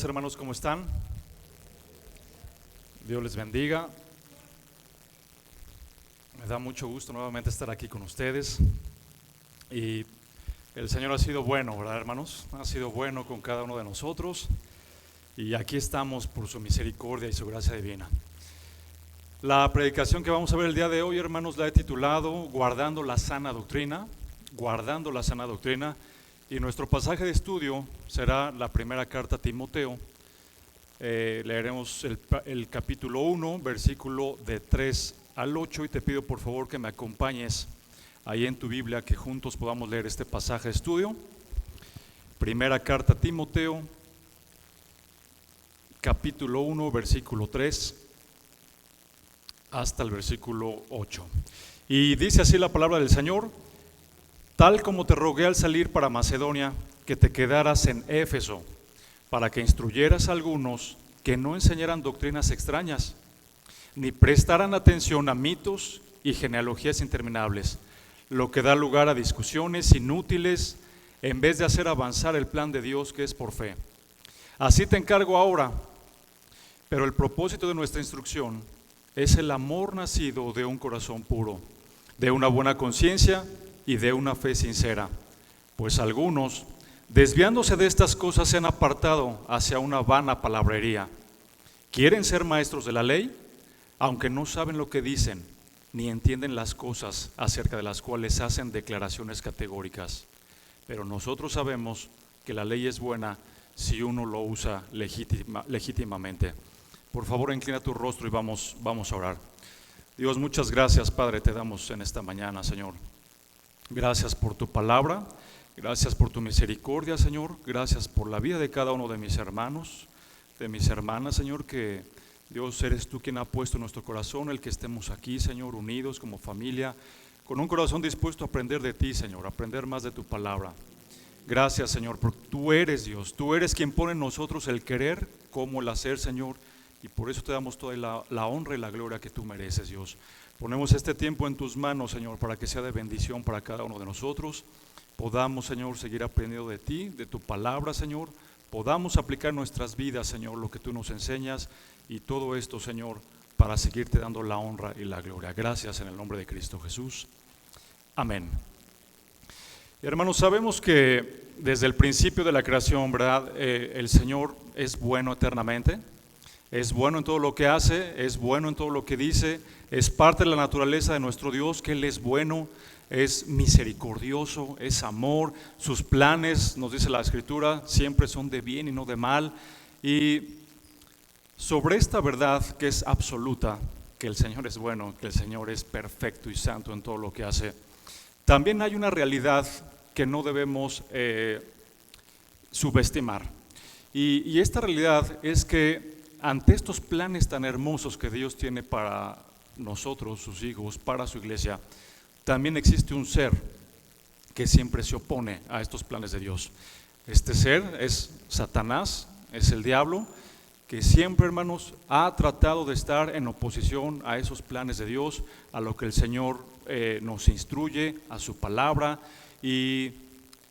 Hermanos, ¿cómo están? Dios les bendiga. Me da mucho gusto nuevamente estar aquí con ustedes. Y el Señor ha sido bueno, ¿verdad, hermanos? Ha sido bueno con cada uno de nosotros. Y aquí estamos por su misericordia y su gracia divina. La predicación que vamos a ver el día de hoy, hermanos, la he titulado Guardando la sana doctrina. Guardando la sana doctrina. Y nuestro pasaje de estudio será la primera carta a Timoteo. Leeremos el capítulo 1, versículo de 3 al 8, y te pido por favor que me acompañes ahí en tu Biblia, que juntos podamos leer este pasaje de estudio. Primera carta a Timoteo, capítulo 1, versículo 3 hasta el versículo 8. Y dice así la palabra del Señor: tal como te rogué al salir para Macedonia, que te quedaras en Éfeso, para que instruyeras a algunos que no enseñaran doctrinas extrañas, ni prestaran atención a mitos y genealogías interminables, lo que da lugar a discusiones inútiles, en vez de hacer avanzar el plan de Dios que es por fe. Así te encargo ahora, pero el propósito de nuestra instrucción es el amor nacido de un corazón puro, de una buena conciencia y de una fe sincera, pues algunos, desviándose de estas cosas, se han apartado hacia una vana palabrería. Quieren ser maestros de la ley, aunque no saben lo que dicen, ni entienden las cosas acerca de las cuales hacen declaraciones categóricas. Pero nosotros sabemos que la ley es buena si uno lo usa legítimamente. Por favor, inclina tu rostro y vamos a orar. Dios, muchas gracias, Padre, te damos en esta mañana, Señor. Gracias por tu palabra, gracias por tu misericordia, Señor. Gracias por la vida de cada uno de mis hermanos, de mis hermanas, Señor, que Dios eres tú quien ha puesto en nuestro corazón el que estemos aquí, Señor, unidos como familia, con un corazón dispuesto a aprender de ti, Señor, a aprender más de tu palabra. Gracias, Señor, porque tú eres Dios, tú eres quien pone en nosotros el querer como el hacer, Señor, y por eso te damos toda la honra y la gloria que tú mereces, Dios. Ponemos este tiempo en tus manos, Señor, para que sea de bendición para cada uno de nosotros. Podamos, Señor, seguir aprendiendo de ti, de tu palabra, Señor. Podamos aplicar nuestras vidas, Señor, lo que tú nos enseñas, y todo esto, Señor, para seguirte dando la honra y la gloria. Gracias en el nombre de Cristo Jesús. Amén. Y hermanos, sabemos que desde el principio de la creación, ¿verdad? El Señor es bueno eternamente. Es bueno en todo lo que hace, es bueno en todo lo que dice, es parte de la naturaleza de nuestro Dios, que Él es bueno, es misericordioso, es amor. Sus planes, nos dice la Escritura, siempre son de bien y no de mal. Y sobre esta verdad que es absoluta, que el Señor es bueno, que el Señor es perfecto y santo en todo lo que hace, también hay una realidad que no debemos subestimar. Y esta realidad es que ante estos planes tan hermosos que Dios tiene para nosotros, sus hijos, para su iglesia, también existe un ser que siempre se opone a estos planes de Dios. Este ser es Satanás, es el diablo, que siempre, hermanos, ha tratado de estar en oposición a esos planes de Dios, a lo que el Señor nos instruye, a su palabra, y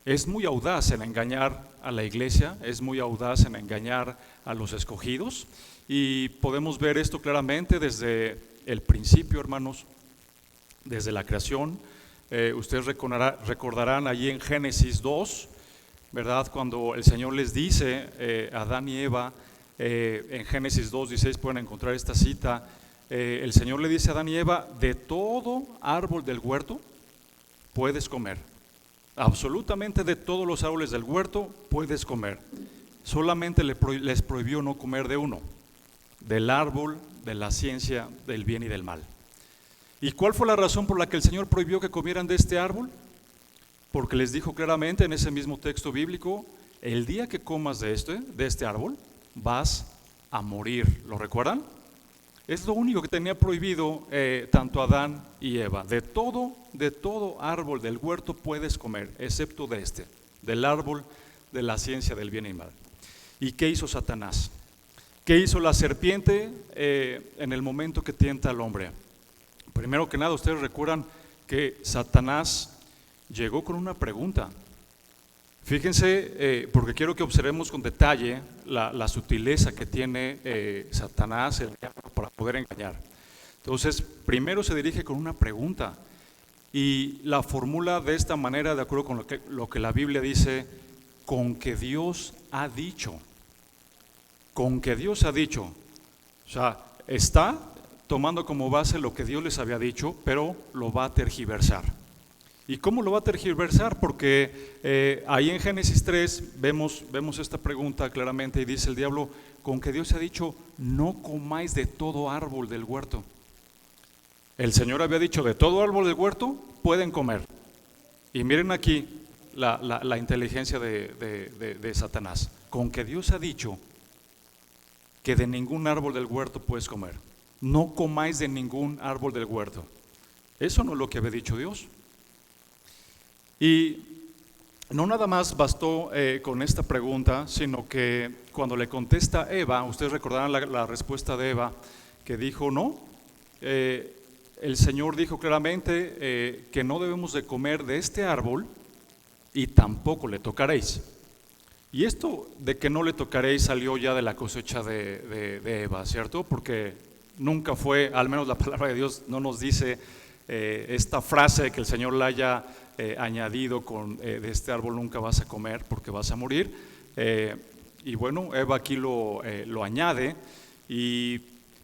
es muy audaz en engañar a la iglesia, es muy audaz en engañar a los escogidos, y podemos ver esto claramente desde el principio, hermanos, desde la creación. Ustedes recordarán allí en Génesis 2, ¿verdad? Cuando el Señor les dice a Adán y Eva, en Génesis 2:16 pueden encontrar esta cita. El Señor le dice a Adán y Eva: de todo árbol del huerto puedes comer. Absolutamente de todos los árboles del huerto puedes comer. Solamente les prohibió no comer de uno, del árbol de la ciencia del bien y del mal. ¿Y cuál fue la razón por la que el Señor prohibió que comieran de este árbol? Porque les dijo claramente en ese mismo texto bíblico: el día que comas de este árbol, vas a morir. ¿Lo recuerdan? Es lo único que tenía prohibido tanto Adán y Eva. De todo árbol del huerto puedes comer, excepto de del árbol de la ciencia del bien y mal. ¿Y qué hizo Satanás? ¿Qué hizo la serpiente en el momento que tienta al hombre? Primero que nada, ustedes recuerdan que Satanás llegó con una pregunta. Fíjense, porque quiero que observemos con detalle la sutileza que tiene Satanás, el diablo, para poder engañar. Entonces, primero se dirige con una pregunta y la formula de esta manera, de acuerdo con lo que la Biblia dice, con que Dios ha dicho. Con que Dios ha dicho. O sea, está tomando como base lo que Dios les había dicho, pero lo va a tergiversar. ¿Y cómo lo va a tergiversar? Porque ahí en Génesis 3 vemos esta pregunta claramente y dice el diablo, con que Dios ha dicho, no comáis de todo árbol del huerto. El Señor había dicho, de todo árbol del huerto pueden comer. Y miren aquí la inteligencia de Satanás. Con que Dios ha dicho que de ningún árbol del huerto puedes comer. No comáis de ningún árbol del huerto. Eso no es lo que había dicho Dios. Y no nada más bastó con esta pregunta, sino que cuando le contesta Eva, ustedes recordarán la respuesta de Eva, que dijo no, el Señor dijo claramente que no debemos de comer de este árbol y tampoco le tocaréis. Y esto de que no le tocaréis salió ya de la cosecha de Eva, ¿cierto? Porque nunca fue, al menos la palabra de Dios no nos dice esta frase de que el Señor la haya añadido con de este árbol nunca vas a comer porque vas a morir. Y bueno, Eva aquí lo añade y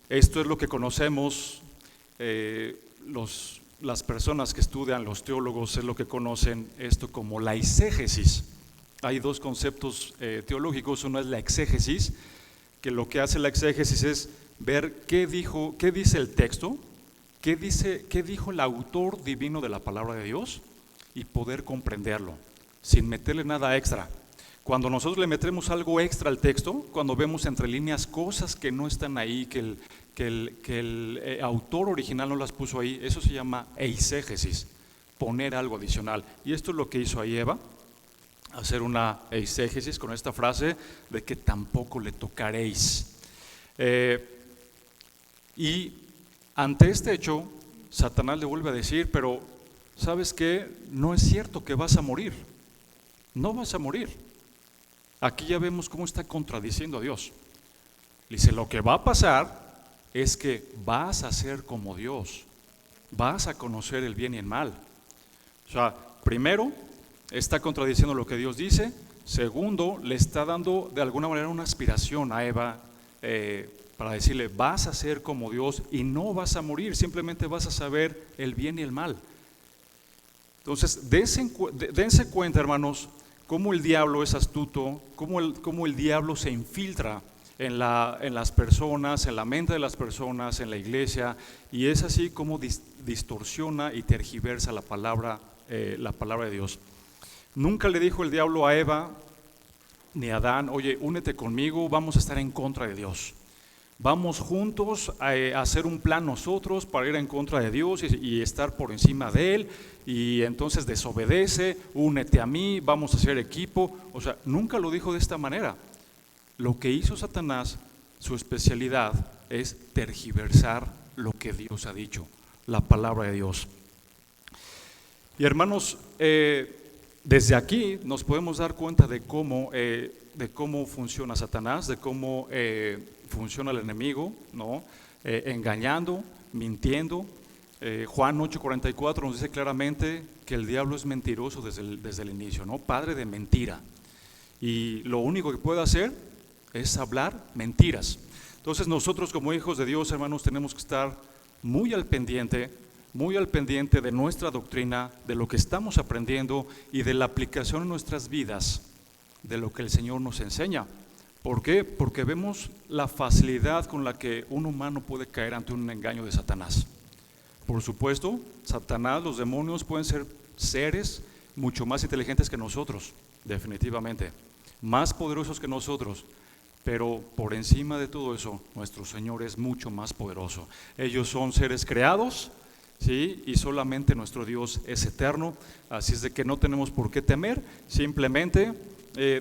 esto es lo que conocemos, las personas que estudian, los teólogos, es lo que conocen esto como la eisegesis. Hay dos conceptos teológicos, uno es la exégesis, que lo que hace la exégesis es ver qué dice el texto, qué dijo el autor divino de la palabra de Dios y poder comprenderlo, sin meterle nada extra. Cuando nosotros le metemos algo extra al texto, cuando vemos entre líneas cosas que no están ahí, que el autor original no las puso ahí, eso se llama eisegesis, poner algo adicional. Y esto es lo que hizo ahí Eva, hacer una eisegesis con esta frase de que tampoco le tocaréis. Y ante este hecho, Satanás le vuelve a decir, pero ¿sabes qué? No es cierto que vas a morir, no vas a morir. Aquí ya vemos cómo está contradiciendo a Dios. Dice, lo que va a pasar es que vas a ser como Dios, vas a conocer el bien y el mal. O sea, primero, está contradiciendo lo que Dios dice. Segundo, le está dando de alguna manera una aspiración a Eva para decirle, vas a ser como Dios y no vas a morir, simplemente vas a saber el bien y el mal. Entonces, dense cuenta, hermanos, cómo el diablo es astuto, cómo el diablo se infiltra en las personas, en la mente de las personas, en la iglesia, y es así como distorsiona y tergiversa la palabra de Dios. Nunca le dijo el diablo a Eva ni a Adán, oye, únete conmigo, vamos a estar en contra de Dios. Vamos juntos a hacer un plan nosotros para ir en contra de Dios y estar por encima de Él, y entonces desobedece, únete a mí, vamos a hacer equipo. O sea, nunca lo dijo de esta manera. Lo que hizo Satanás, su especialidad es tergiversar lo que Dios ha dicho, la palabra de Dios. Y hermanos, desde aquí nos podemos dar cuenta de cómo funciona Satanás, de cómo funciona el enemigo, ¿no? Engañando, mintiendo. Juan 8:44 nos dice claramente que el diablo es mentiroso desde el inicio, ¿no? Padre de mentira. Y lo único que puede hacer es hablar mentiras. Entonces nosotros como hijos de Dios, hermanos, tenemos que estar muy al pendiente de nuestra doctrina, de lo que estamos aprendiendo y de la aplicación en nuestras vidas de lo que el Señor nos enseña. ¿Por qué? Porque vemos la facilidad con la que un humano puede caer ante un engaño de Satanás. Por supuesto, Satanás, los demonios pueden ser seres mucho más inteligentes que nosotros, definitivamente, más poderosos que nosotros, pero por encima de todo eso, nuestro Señor es mucho más poderoso. Ellos son seres creados, ¿sí? Y solamente nuestro Dios es eterno, así es de que no tenemos por qué temer, simplemente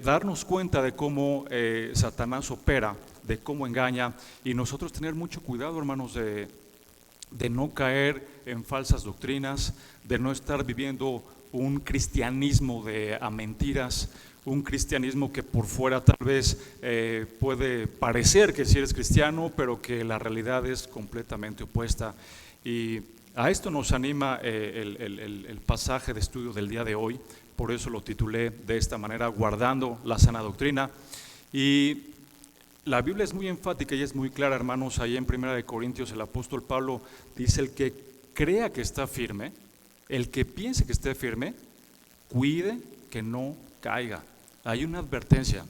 darnos cuenta de cómo Satanás opera, de cómo engaña, y nosotros tener mucho cuidado, hermanos, de no caer en falsas doctrinas, de no estar viviendo un cristianismo a mentiras, un cristianismo que por fuera tal vez puede parecer que sí eres cristiano, pero que la realidad es completamente opuesta. Y a esto nos anima el pasaje de estudio del día de hoy, por eso lo titulé de esta manera, guardando la sana doctrina. Y la Biblia es muy enfática y es muy clara, hermanos. Ahí en 1 Corintios el apóstol Pablo dice: el que crea que está firme, el que piense que esté firme, cuide que no caiga. Hay una advertencia.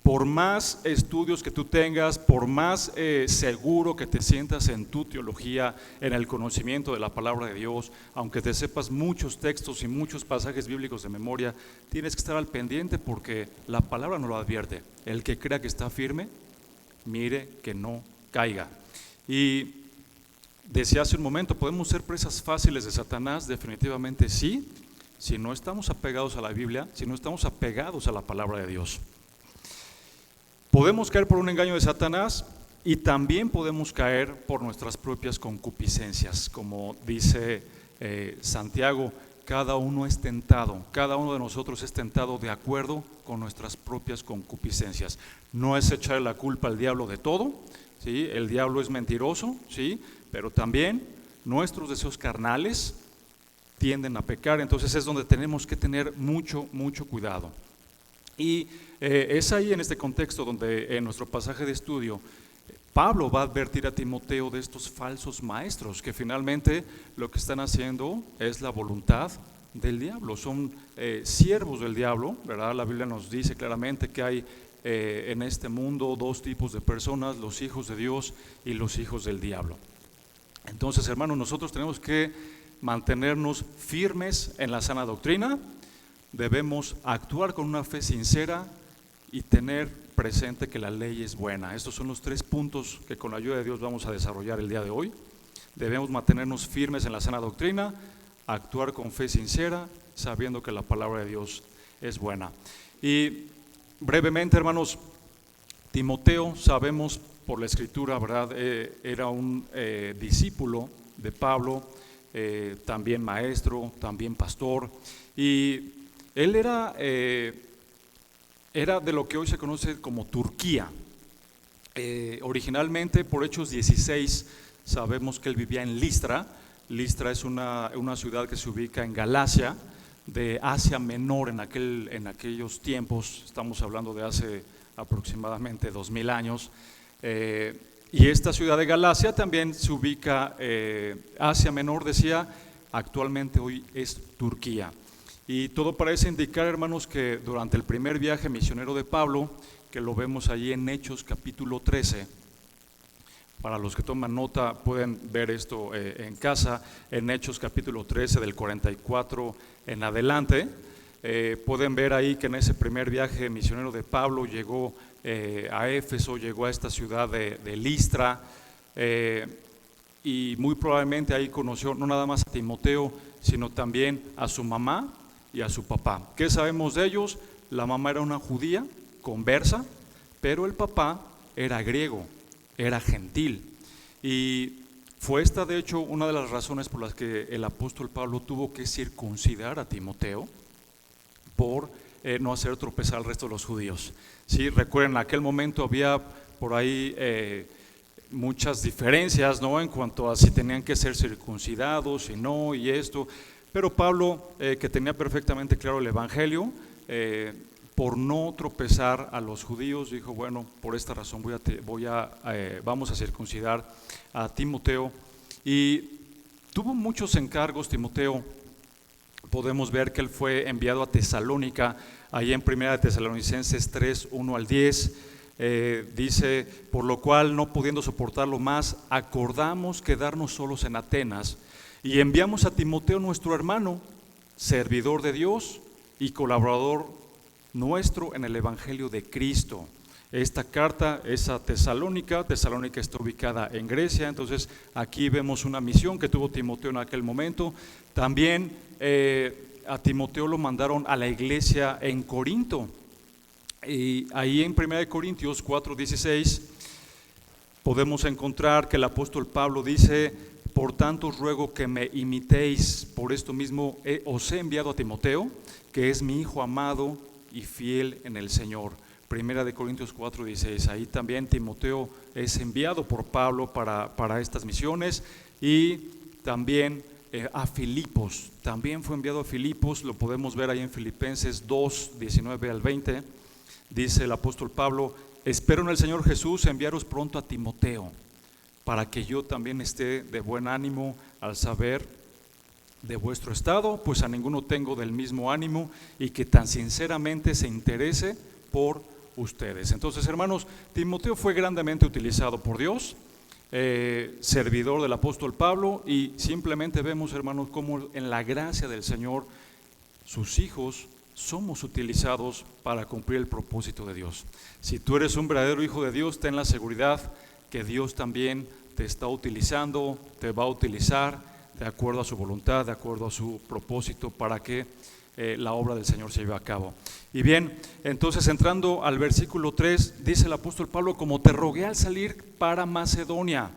Por más estudios que tú tengas, por más seguro que te sientas en tu teología, en el conocimiento de la palabra de Dios, aunque te sepas muchos textos y muchos pasajes bíblicos de memoria, tienes que estar al pendiente porque la palabra nos lo advierte. El que crea que está firme, mire que no caiga. Y decía hace un momento, ¿podemos ser presas fáciles de Satanás? Definitivamente sí, si no estamos apegados a la Biblia, si no estamos apegados a la palabra de Dios. Podemos caer por un engaño de Satanás y también podemos caer por nuestras propias concupiscencias. Como dice Santiago, cada uno es tentado, cada uno de nosotros es tentado de acuerdo con nuestras propias concupiscencias. No es echarle la culpa al diablo de todo, ¿sí? El diablo es mentiroso, ¿sí? Pero también nuestros deseos carnales tienden a pecar, entonces es donde tenemos que tener mucho cuidado. Y es ahí en este contexto donde en nuestro pasaje de estudio Pablo va a advertir a Timoteo de estos falsos maestros que finalmente lo que están haciendo es la voluntad del diablo, son siervos del diablo, ¿verdad? La Biblia nos dice claramente que hay en este mundo dos tipos de personas, los hijos de Dios y los hijos del diablo. Entonces, hermanos, nosotros tenemos que mantenernos firmes en la sana doctrina, debemos actuar con una fe sincera y tener presente que la ley es buena. Estos son los 3 puntos que con la ayuda de Dios vamos a desarrollar el día de hoy. Debemos mantenernos firmes en la sana doctrina, actuar con fe sincera, sabiendo que la palabra de Dios es buena. Y brevemente, hermanos, Timoteo, sabemos por la Escritura, ¿verdad? Era un discípulo de Pablo, también maestro, también pastor, y él era de lo que hoy se conoce como Turquía. Originalmente, por Hechos 16, sabemos que él vivía en Listra. Listra es una ciudad que se ubica en Galacia, de Asia Menor en aquellos tiempos, estamos hablando de hace aproximadamente 2000 años. Y esta ciudad de Galacia también se ubica, Asia Menor decía, actualmente hoy es Turquía. Y todo parece indicar, hermanos, que durante el primer viaje misionero de Pablo, que lo vemos allí en Hechos capítulo 13, para los que toman nota pueden ver esto en casa, en Hechos capítulo 13 del 44 en adelante, pueden ver ahí que en ese primer viaje misionero de Pablo llegó a Éfeso, llegó a esta ciudad de Listra, y muy probablemente ahí conoció no nada más a Timoteo, sino también a su mamá y a su papá. ¿Qué sabemos de ellos? La mamá era una judía conversa, pero el papá era griego, era gentil. Y fue esta, de hecho, una de las razones por las que el apóstol Pablo tuvo que circuncidar a Timoteo por no hacer tropezar al resto de los judíos. Sí, recuerden, en aquel momento había por ahí muchas diferencias, ¿no?, en cuanto a si tenían que ser circuncidados, si no, y esto. Pero Pablo, que tenía perfectamente claro el evangelio, por no tropezar a los judíos, dijo: bueno, por esta razón vamos a circuncidar a Timoteo. Y tuvo muchos encargos Timoteo. Podemos ver que él fue enviado a Tesalónica, ahí en 1 Tesalonicenses 3, 1 al 10, dice: por lo cual, no pudiendo soportarlo más, acordamos quedarnos solos en Atenas, y enviamos a Timoteo nuestro hermano, servidor de Dios y colaborador nuestro en el Evangelio de Cristo. Esta carta es a Tesalónica. Tesalónica está ubicada en Grecia, entonces aquí vemos una misión que tuvo Timoteo en aquel momento. También a Timoteo lo mandaron a la iglesia en Corinto, y ahí en 1 Corintios 4:16 podemos encontrar que el apóstol Pablo dice: por tanto os ruego que me imitéis, por esto mismo os he enviado a Timoteo, que es mi hijo amado y fiel en el Señor. Primera de Corintios 4:16. Ahí también Timoteo es enviado por Pablo para estas misiones. Y también a Filipos, también fue enviado a Filipos, lo podemos ver ahí en Filipenses 2:19-20. Dice el apóstol Pablo: espero en el Señor Jesús enviaros pronto a Timoteo, para que yo también esté de buen ánimo al saber de vuestro estado, pues a ninguno tengo del mismo ánimo, y que tan sinceramente se interese por ustedes. Entonces, hermanos, Timoteo fue grandemente utilizado por Dios, servidor del apóstol Pablo, y simplemente vemos, hermanos, cómo en la gracia del Señor, sus hijos somos utilizados para cumplir el propósito de Dios. Si tú eres un verdadero hijo de Dios, ten la seguridad que Dios también te está utilizando, te va a utilizar de acuerdo a su voluntad, de acuerdo a su propósito, para que la obra del Señor se lleve a cabo. Y bien, entonces entrando al versículo 3, dice el apóstol Pablo: como te rogué al salir para Macedonia,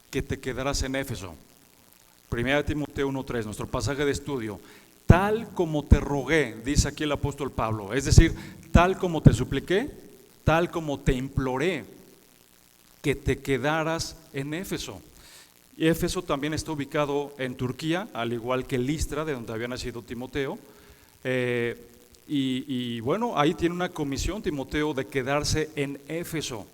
que te quedaras en Éfeso. Primera de Timoteo 1:3, nuestro pasaje de estudio. Tal como te rogué, dice aquí el apóstol Pablo, es decir, tal como te supliqué, tal como te imploré, que te quedaras en Éfeso. Y Éfeso también está ubicado en Turquía, al igual que Listra, de donde había nacido Timoteo. Y bueno, ahí tiene una comisión Timoteo de quedarse en Éfeso.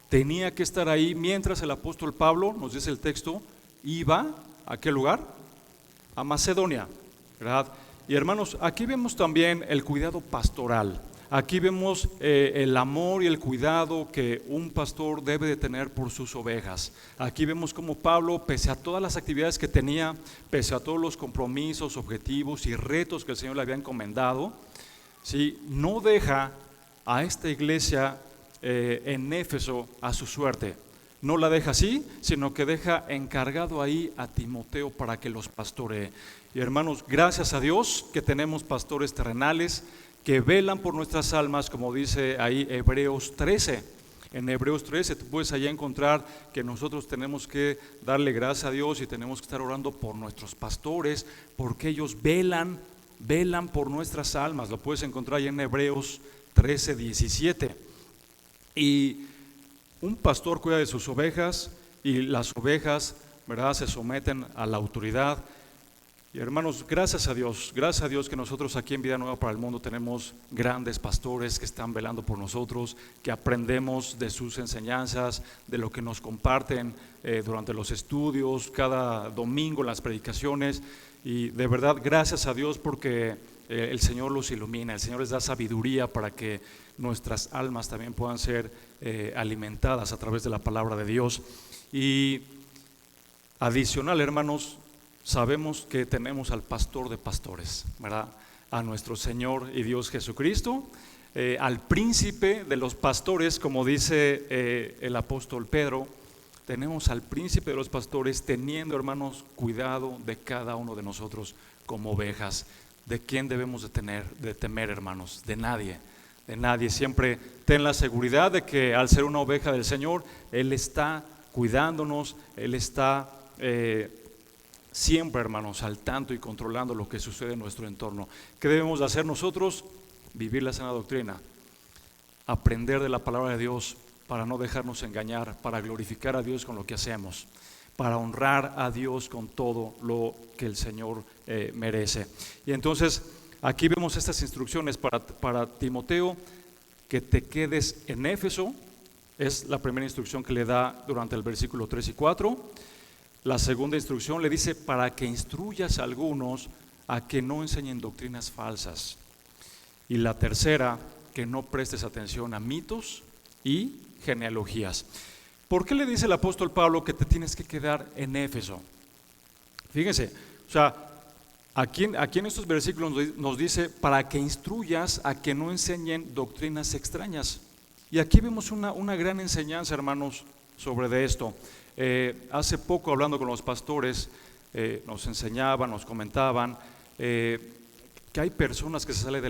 Tenía que estar ahí mientras el apóstol Pablo, nos dice el texto, iba ¿a qué lugar? A Macedonia, ¿verdad? Y hermanos, aquí vemos también el cuidado pastoral. Aquí vemos el amor y el cuidado que un pastor debe de tener por sus ovejas. Aquí vemos cómo Pablo, pese a todas las actividades que tenía, pese a todos los compromisos, objetivos y retos que el Señor le había encomendado, ¿sí?, no deja a esta iglesia en Éfeso a su suerte. No la deja así, sino que deja encargado ahí a Timoteo para que los pastoree. Y hermanos, gracias a Dios que tenemos pastores terrenales que velan por nuestras almas, como dice ahí Hebreos 13. En Hebreos 13 tú puedes allá encontrar que nosotros tenemos que darle gracias a Dios y tenemos que estar orando por nuestros pastores, porque ellos velan por nuestras almas. Lo puedes encontrar allá en Hebreos 13:17. Y un pastor cuida de sus ovejas, y las ovejas, ¿verdad?, se someten a la autoridad. Y hermanos, gracias a Dios que nosotros aquí en Vida Nueva para el Mundo tenemos grandes pastores que están velando por nosotros, que aprendemos de sus enseñanzas, de lo que nos comparten durante los estudios, cada domingo en las predicaciones. Y de verdad, gracias a Dios porque el Señor los ilumina, el Señor les da sabiduría para que nuestras almas también puedan ser alimentadas a través de la palabra de Dios. Y adicional, hermanos, sabemos que tenemos al pastor de pastores, ¿verdad?, a nuestro Señor y Dios Jesucristo, al príncipe de los pastores, como dice el apóstol Pedro. Tenemos al príncipe de los pastores teniendo, hermanos, cuidado de cada uno de nosotros como ovejas. ¿De quién debemos de temer, hermanos? De nadie, de nadie. Siempre ten la seguridad de que al ser una oveja del Señor, Él está cuidándonos, Él está siempre, hermanos, al tanto y controlando lo que sucede en nuestro entorno. ¿Qué debemos de hacer nosotros? Vivir la sana doctrina, aprender de la palabra de Dios para no dejarnos engañar, para glorificar a Dios con lo que hacemos, para honrar a Dios con todo lo que el Señor merece. Y entonces aquí vemos estas instrucciones para Timoteo: que te quedes en Éfeso. Es la primera instrucción que le da durante el versículo 3 y 4. La segunda instrucción le dice: para que instruyas a algunos a que no enseñen doctrinas falsas. Y la tercera, que no prestes atención a mitos y genealogías. ¿Por qué le dice el apóstol Pablo que te tienes que quedar en Éfeso? Fíjense, o sea, aquí en estos versículos nos dice para que instruyas a que no enseñen doctrinas extrañas. Y aquí vemos una gran enseñanza, hermanos, sobre de esto. Hace poco, hablando con los pastores, nos enseñaban, nos comentaban que hay personas que se salen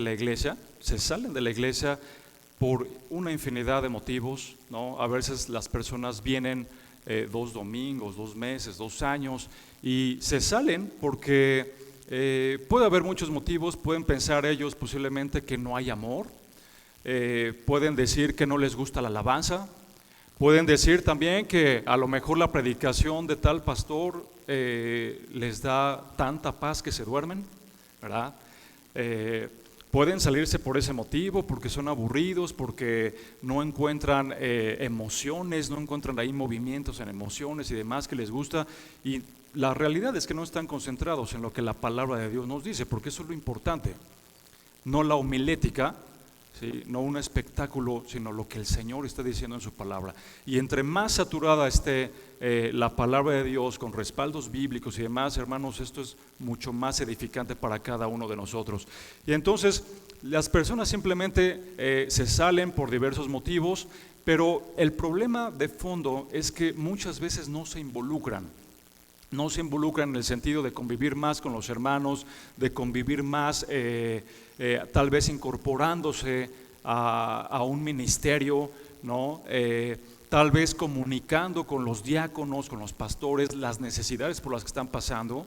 de la iglesia por una infinidad de motivos, ¿no? A veces las personas vienen 2 domingos, 2 meses, 2 años y se salen porque puede haber muchos motivos. Pueden pensar ellos posiblemente que no hay amor, pueden decir que no les gusta la alabanza, pueden decir también que a lo mejor la predicación de tal pastor les da tanta paz que se duermen, ¿verdad? Pueden salirse por ese motivo, porque son aburridos, porque no encuentran emociones, no encuentran ahí movimientos en emociones y demás que les gusta, y la realidad es que no están concentrados en lo que la palabra de Dios nos dice, porque eso es lo importante, no la homilética, ¿sí? No un espectáculo, sino lo que el Señor está diciendo en su palabra. Y entre más saturada esté la palabra de Dios con respaldos bíblicos y demás, hermanos, esto es mucho más edificante para cada uno de nosotros. Y entonces las personas simplemente se salen por diversos motivos, pero el problema de fondo es que muchas veces no se involucran en el sentido de convivir más con los hermanos, de convivir más, tal vez incorporándose a un ministerio, ¿no? Tal vez comunicando con los diáconos, con los pastores, las necesidades por las que están pasando,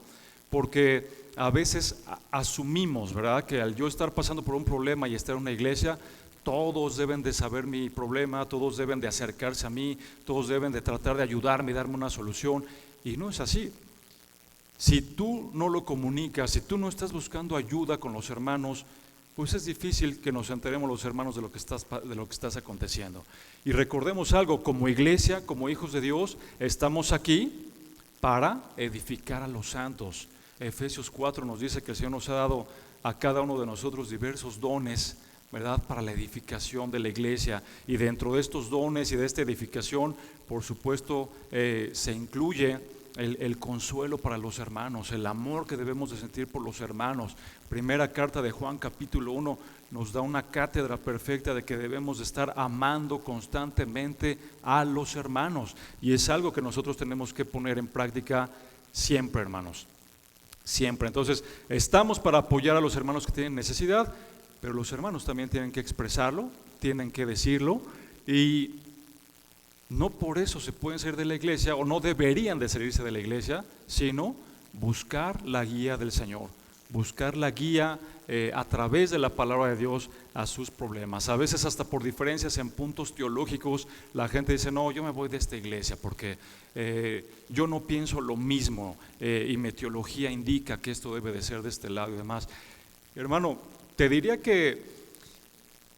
porque a veces asumimos, ¿verdad?, que al yo estar pasando por un problema y estar en una iglesia, todos deben de saber mi problema, todos deben de acercarse a mí, todos deben de tratar de ayudarme y darme una solución. Y no es así. Si tú no lo comunicas, si tú no estás buscando ayuda con los hermanos, pues es difícil que nos enteremos los hermanos de lo que estás aconteciendo. Y recordemos algo, como iglesia, como hijos de Dios, estamos aquí para edificar a los santos. Efesios 4 nos dice que el Señor nos ha dado a cada uno de nosotros diversos dones, ¿verdad?, para la edificación de la iglesia, y dentro de estos dones y de esta edificación, por supuesto, se incluye el consuelo para los hermanos, el amor que debemos de sentir por los hermanos. Primera carta de Juan capítulo 1 nos da una cátedra perfecta de que debemos de estar amando constantemente a los hermanos, y es algo que nosotros tenemos que poner en práctica siempre, hermanos, siempre. Entonces, estamos para apoyar a los hermanos que tienen necesidad, pero los hermanos también tienen que expresarlo, tienen que decirlo, y no por eso se pueden salir de la iglesia, o no deberían de salirse de la iglesia, sino buscar la guía del Señor, buscar la guía a través de la palabra de Dios a sus problemas. A veces hasta por diferencias en puntos teológicos, la gente dice, no, yo me voy de esta iglesia porque yo no pienso lo mismo, y mi teología indica que esto debe de ser de este lado y demás. Hermano, te diría que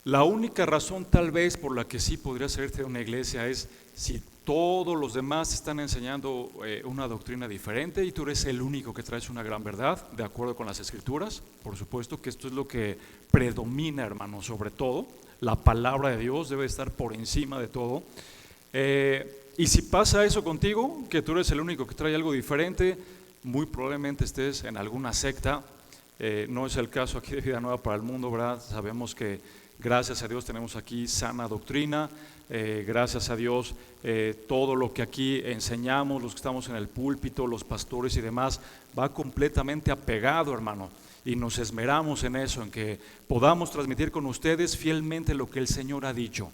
la única razón tal vez por la que sí podrías salirte de una iglesia es si todos los demás están enseñando una doctrina diferente y tú eres el único que traes una gran verdad, de acuerdo con las Escrituras. Por supuesto que esto es lo que predomina, hermano, sobre todo. La palabra de Dios debe estar por encima de todo. Y si pasa eso contigo, que tú eres el único que trae algo diferente, muy probablemente estés en alguna secta. No es el caso aquí de Vida Nueva para el Mundo, ¿verdad? Sabemos que gracias a Dios tenemos aquí sana doctrina, gracias a Dios todo lo que aquí enseñamos, los que estamos en el púlpito, los pastores y demás, va completamente apegado, hermano, y nos esmeramos en eso, en que podamos transmitir con ustedes fielmente lo que el Señor ha dicho,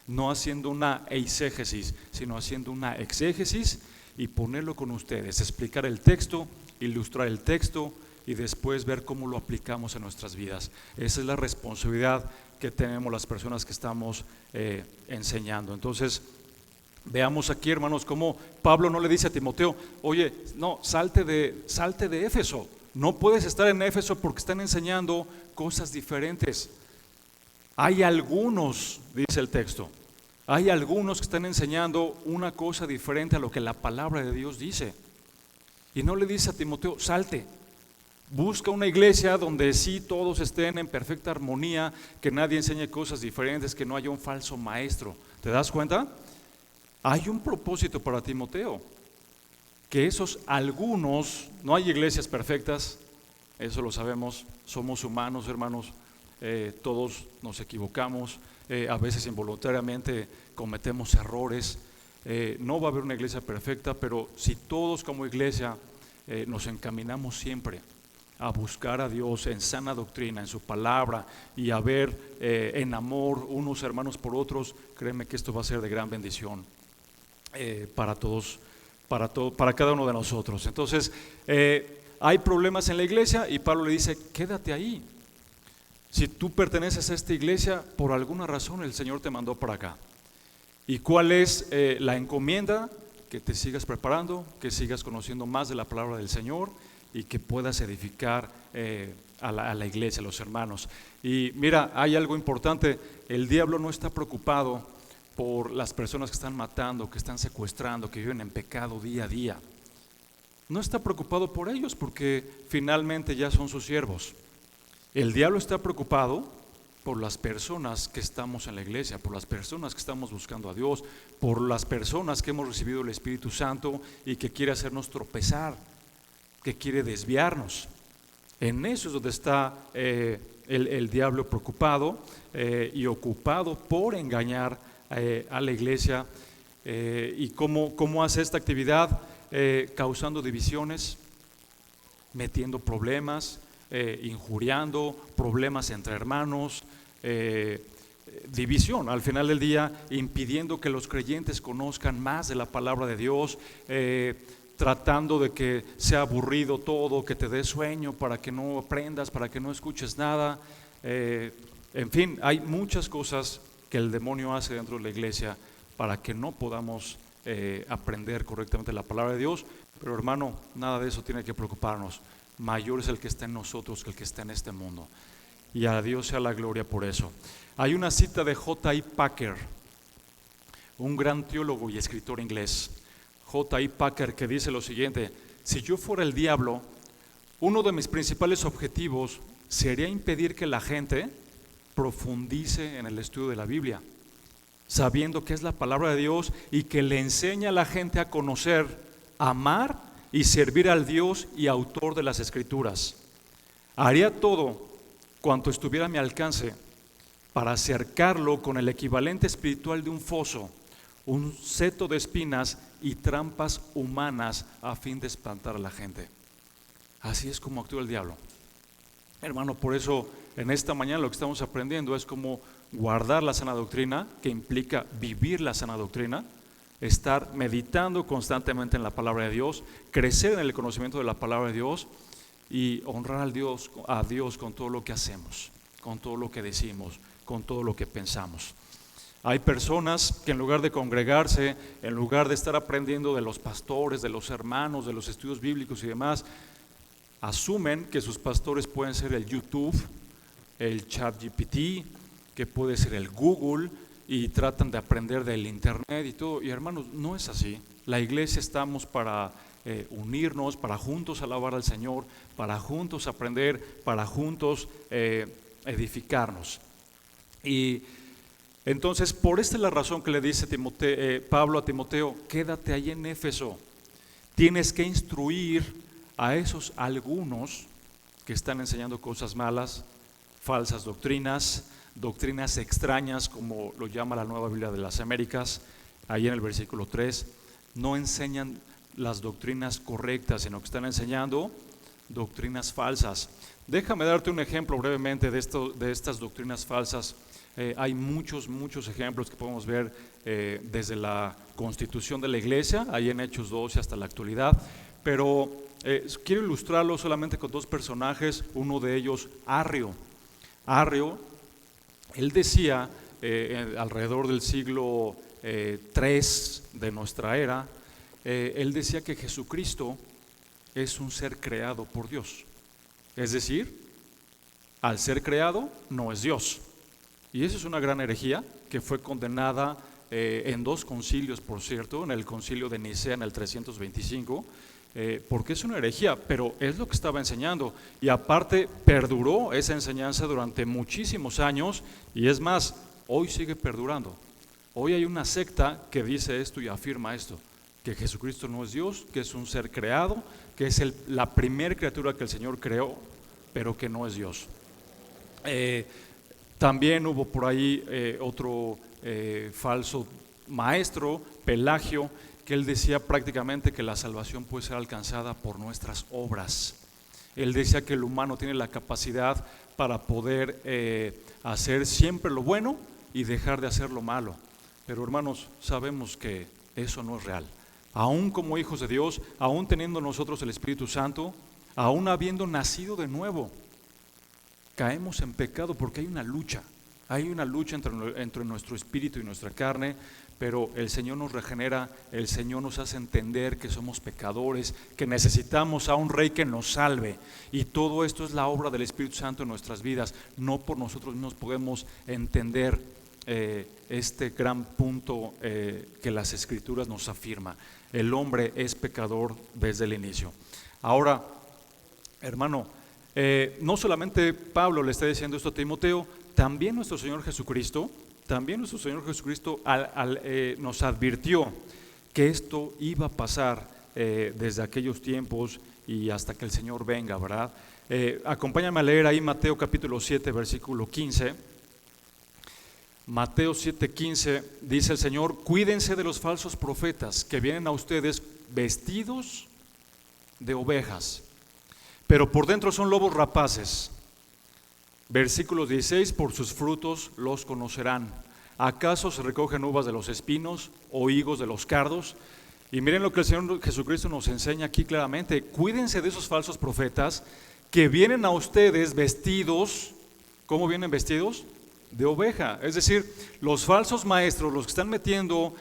no haciendo una eisegesis, sino haciendo una exégesis y ponerlo con ustedes, explicar el texto, ilustrar el texto y después ver cómo lo aplicamos en nuestras vidas. Esa es la responsabilidad que tenemos las personas que estamos enseñando. Entonces, veamos aquí, hermanos, cómo Pablo no le dice a Timoteo, oye, no, salte de Éfeso, no puedes estar en Éfeso porque están enseñando cosas diferentes. Hay algunos, dice el texto, hay algunos que están enseñando una cosa diferente a lo que la palabra de Dios dice. Y no le dice a Timoteo, salte. Busca una iglesia donde sí todos estén en perfecta armonía, que nadie enseñe cosas diferentes, que no haya un falso maestro. ¿Te das cuenta? Hay un propósito para Timoteo, que esos algunos, no hay iglesias perfectas, eso lo sabemos, somos humanos, hermanos, todos nos equivocamos, a veces involuntariamente cometemos errores, no va a haber una iglesia perfecta, pero si todos como iglesia nos encaminamos siempre a buscar a Dios en sana doctrina, en su palabra, y a ver en amor unos hermanos por otros, créeme que esto va a ser de gran bendición para todos, para cada uno de nosotros. Entonces, hay problemas en la iglesia y Pablo le dice, quédate ahí, Si tú perteneces a esta iglesia, por alguna razón el Señor te mandó para acá. ¿Y cuál es la encomienda? Que te sigas preparando, que sigas conociendo más de la palabra del Señor y que puedas edificar a la iglesia, a los hermanos. Y mira, hay algo importante, el diablo no está preocupado por las personas que están matando, que están secuestrando, que viven en pecado día a día. No está preocupado por ellos porque finalmente ya son sus siervos. El diablo está preocupado por las personas que estamos en la iglesia, por las personas que estamos buscando a Dios, por las personas que hemos recibido el Espíritu Santo y que quiere hacernos tropezar, que quiere desviarnos. En eso es donde está el diablo preocupado y ocupado por engañar a la iglesia. ¿Y cómo hace esta actividad? Causando divisiones, metiendo problemas, injuriando, problemas entre hermanos, división, al final del día impidiendo que los creyentes conozcan más de la palabra de Dios, tratando de que sea aburrido todo, que te dé sueño para que no aprendas, para que no escuches nada. En fin, hay muchas cosas que el demonio hace dentro de la iglesia para que no podamos aprender correctamente la palabra de Dios. Pero hermano, nada de eso tiene que preocuparnos. Mayor es el que está en nosotros que el que está en este mundo. Y a Dios sea la gloria por eso. Hay una cita de J.I. Packer, un gran teólogo y escritor inglés. J.I. Packer, que dice lo siguiente: si yo fuera el diablo, uno de mis principales objetivos sería impedir que la gente profundice en el estudio de la Biblia, sabiendo que es la palabra de Dios y que le enseña a la gente a conocer, amar y servir al Dios y autor de las Escrituras. Haría todo cuanto estuviera a mi alcance para acercarlo con el equivalente espiritual de un foso, un seto de espinas y trampas humanas a fin de espantar a la gente. Así es como actúa el diablo. Hermano, por eso en esta mañana lo que estamos aprendiendo es cómo guardar la sana doctrina, que implica vivir la sana doctrina, estar meditando constantemente en la palabra de Dios, crecer en el conocimiento de la palabra de Dios y honrar a Dios con todo lo que hacemos, con todo lo que decimos, con todo lo que pensamos. Hay personas que en lugar de congregarse, en lugar de estar aprendiendo de los pastores, de los hermanos, de los estudios bíblicos y demás, asumen que sus pastores pueden ser el YouTube, el ChatGPT, que puede ser el Google, y tratan de aprender del internet y todo. Y hermanos, no es así. La iglesia estamos para unirnos, para juntos alabar al Señor, para juntos aprender, para juntos edificarnos. Y entonces, por esta es la razón que le dice Pablo a Timoteo: quédate ahí en Éfeso. Tienes que instruir a esos algunos que están enseñando cosas malas, falsas doctrinas extrañas, como lo llama la Nueva Biblia de las Américas, ahí en el versículo 3, no enseñan las doctrinas correctas, sino que están enseñando doctrinas falsas. Déjame darte un ejemplo brevemente de estas doctrinas falsas. Hay muchos ejemplos que podemos ver desde la constitución de la iglesia, ahí en Hechos 12 hasta la actualidad, pero quiero ilustrarlo solamente con dos personajes, uno de ellos Arrio. Él decía, alrededor del siglo 3 de nuestra era, él decía que Jesucristo es un ser creado por Dios. Es decir, al ser creado no es Dios. Y eso es una gran herejía que fue condenada en dos concilios, por cierto, en el concilio de Nicea en el 325, porque es una herejía, pero es lo que estaba enseñando. Y aparte perduró esa enseñanza durante muchísimos años, y es más, hoy sigue perdurando. Hoy hay una secta que dice esto y afirma esto, que Jesucristo no es Dios, que es un ser creado, que es la primera criatura que el Señor creó, pero que no es Dios. También hubo por ahí otro falso maestro, Pelagio, que él decía prácticamente que la salvación puede ser alcanzada por nuestras obras. Él decía que el humano tiene la capacidad para poder hacer siempre lo bueno y dejar de hacer lo malo. Pero hermanos, sabemos que eso no es real. Aún como hijos de Dios, aún teniendo nosotros el Espíritu Santo, aún habiendo nacido de nuevo, caemos en pecado porque hay una lucha entre nuestro espíritu y nuestra carne, pero el Señor nos regenera, el Señor nos hace entender que somos pecadores, que necesitamos a un Rey que nos salve, y todo esto es la obra del Espíritu Santo en nuestras vidas. No por nosotros mismos podemos entender este gran punto que las Escrituras nos afirma. El hombre es pecador desde el inicio. Ahora, hermano, no solamente Pablo le está diciendo esto a Timoteo, también nuestro Señor Jesucristo nos advirtió que esto iba a pasar desde aquellos tiempos y hasta que el Señor venga, ¿verdad? Acompáñame a leer ahí Mateo capítulo 7, versículo 15. Mateo 7:15 dice el Señor: cuídense de los falsos profetas que vienen a ustedes vestidos de ovejas, pero por dentro son lobos rapaces. Versículo 16: por sus frutos los conocerán. ¿Acaso se recogen uvas de los espinos o higos de los cardos? Y miren lo que el Señor Jesucristo nos enseña aquí claramente: cuídense de esos falsos profetas que vienen a ustedes vestidos. ¿Cómo vienen vestidos? De oveja. Es decir, los falsos maestros, los que están metiendo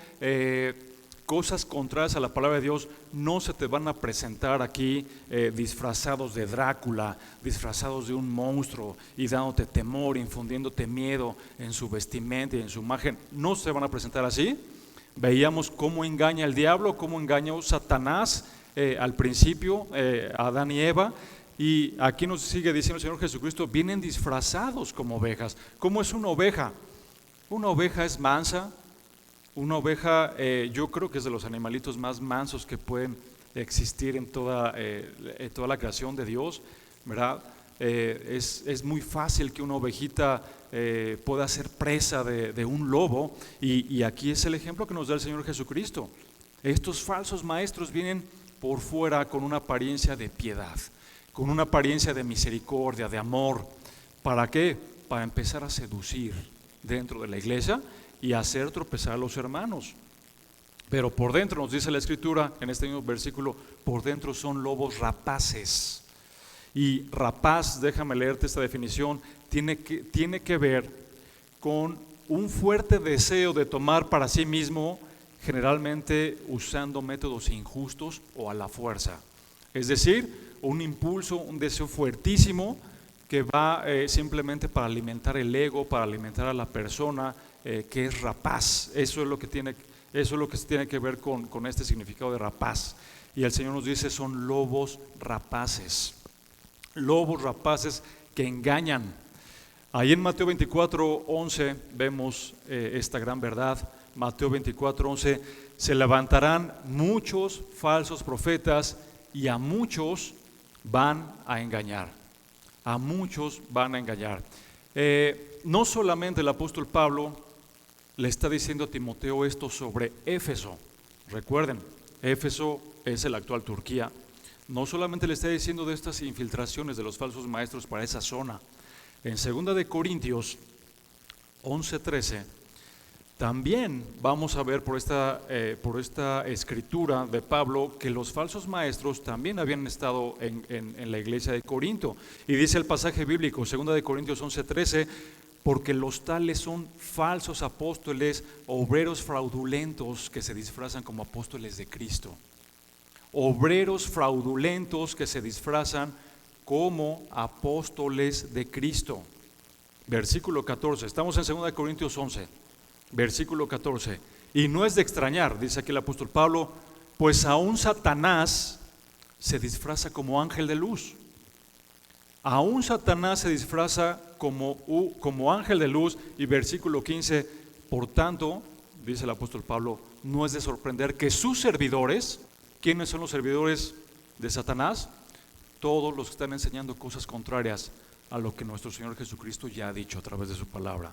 cosas contrarias a la palabra de Dios, no se te van a presentar aquí disfrazados de Drácula, disfrazados de un monstruo y dándote temor, infundiéndote miedo en su vestimenta y en su imagen. No se van a presentar así. Veíamos cómo engaña el diablo, cómo engañó Satanás al principio a Adán y Eva. Y aquí nos sigue diciendo el Señor Jesucristo: vienen disfrazados como ovejas. ¿Cómo es una oveja? Una oveja es mansa. Una oveja yo creo que es de los animalitos más mansos que pueden existir en toda la creación de Dios, ¿verdad? Es muy fácil que una ovejita pueda ser presa de un lobo, y aquí es el ejemplo que nos da el Señor Jesucristo. Estos falsos maestros vienen por fuera con una apariencia de piedad, con una apariencia de misericordia, de amor. ¿Para qué? Para empezar a seducir dentro de la iglesia y hacer tropezar a los hermanos. Pero por dentro, nos dice la Escritura en este mismo versículo, por dentro son lobos rapaces. Y rapaz, déjame leerte esta definición, tiene que ver con un fuerte deseo de tomar para sí mismo, generalmente usando métodos injustos o a la fuerza. Es decir, un impulso, un deseo fuertísimo que va simplemente para alimentar el ego, para alimentar a la persona que es rapaz. Eso es lo que tiene que ver con este significado de rapaz. Y el Señor nos dice: son lobos rapaces que engañan. Ahí en Mateo 24:11 vemos esta gran verdad. Mateo 24:11: se levantarán muchos falsos profetas y a muchos van a engañar. A muchos van a engañar. No solamente el apóstol Pablo le está diciendo a Timoteo esto sobre Éfeso. Recuerden, Éfeso es el actual Turquía. No solamente le está diciendo de estas infiltraciones de los falsos maestros para esa zona. En 2 de Corintios 11:13 también vamos a ver por esta escritura de Pablo que los falsos maestros también habían estado en la iglesia de Corinto. Y dice el pasaje bíblico, 2 de Corintios 11:13: porque los tales son falsos apóstoles, obreros fraudulentos que se disfrazan como apóstoles de Cristo. Obreros fraudulentos que se disfrazan como apóstoles de Cristo. Versículo 14, estamos en 2 de Corintios 11, versículo 14. Y no es de extrañar, dice aquí el apóstol Pablo, pues aún Satanás se disfraza como ángel de luz. Aún Satanás se disfraza como ángel de luz. Y versículo 15, por tanto, dice el apóstol Pablo, no es de sorprender que sus servidores, ¿quiénes son los servidores de Satanás? Todos los que están enseñando cosas contrarias a lo que nuestro Señor Jesucristo ya ha dicho a través de su palabra.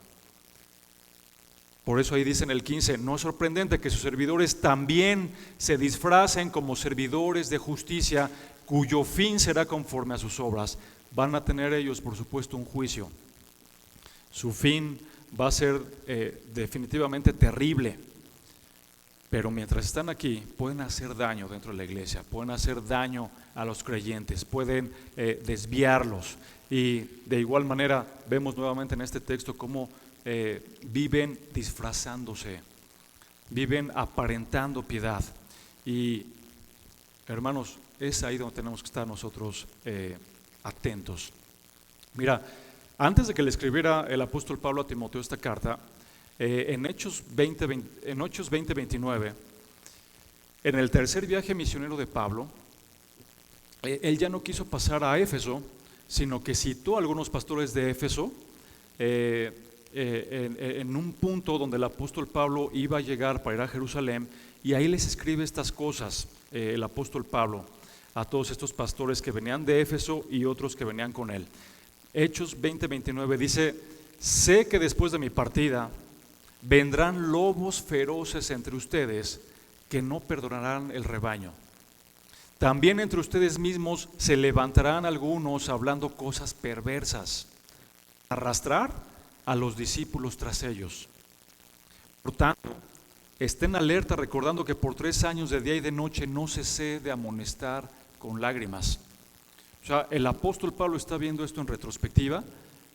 Por eso ahí dice en el 15, no es sorprendente que sus servidores también se disfracen como servidores de justicia, cuyo fin será conforme a sus obras. Van a tener ellos, por supuesto, un juicio. Su fin va a ser definitivamente terrible. pero mientras están aquí pueden hacer daño dentro de la iglesia, pueden hacer daño a los creyentes, pueden desviarlos. Y de igual manera vemos nuevamente en este texto cómo viven disfrazándose, viven aparentando piedad. Y hermanos, es ahí donde tenemos que estar nosotros atentos. Mira, antes de que le escribiera el apóstol Pablo a Timoteo esta carta, en Hechos 20:29, en el tercer viaje misionero de Pablo, él ya no quiso pasar a Éfeso, sino que citó a algunos pastores de Éfeso en un punto donde el apóstol Pablo iba a llegar para ir a Jerusalén, y ahí les escribe estas cosas el apóstol Pablo a todos estos pastores que venían de Éfeso y otros que venían con él. Hechos 20:29 dice: sé que después de mi partida vendrán lobos feroces entre ustedes que no perdonarán el rebaño. También entre ustedes mismos se levantarán algunos hablando cosas perversas, arrastrar a los discípulos tras ellos. Por tanto, estén alerta, recordando que por 3 años de día y de noche no cesé de amonestar con lágrimas. O sea, el apóstol Pablo está viendo esto en retrospectiva.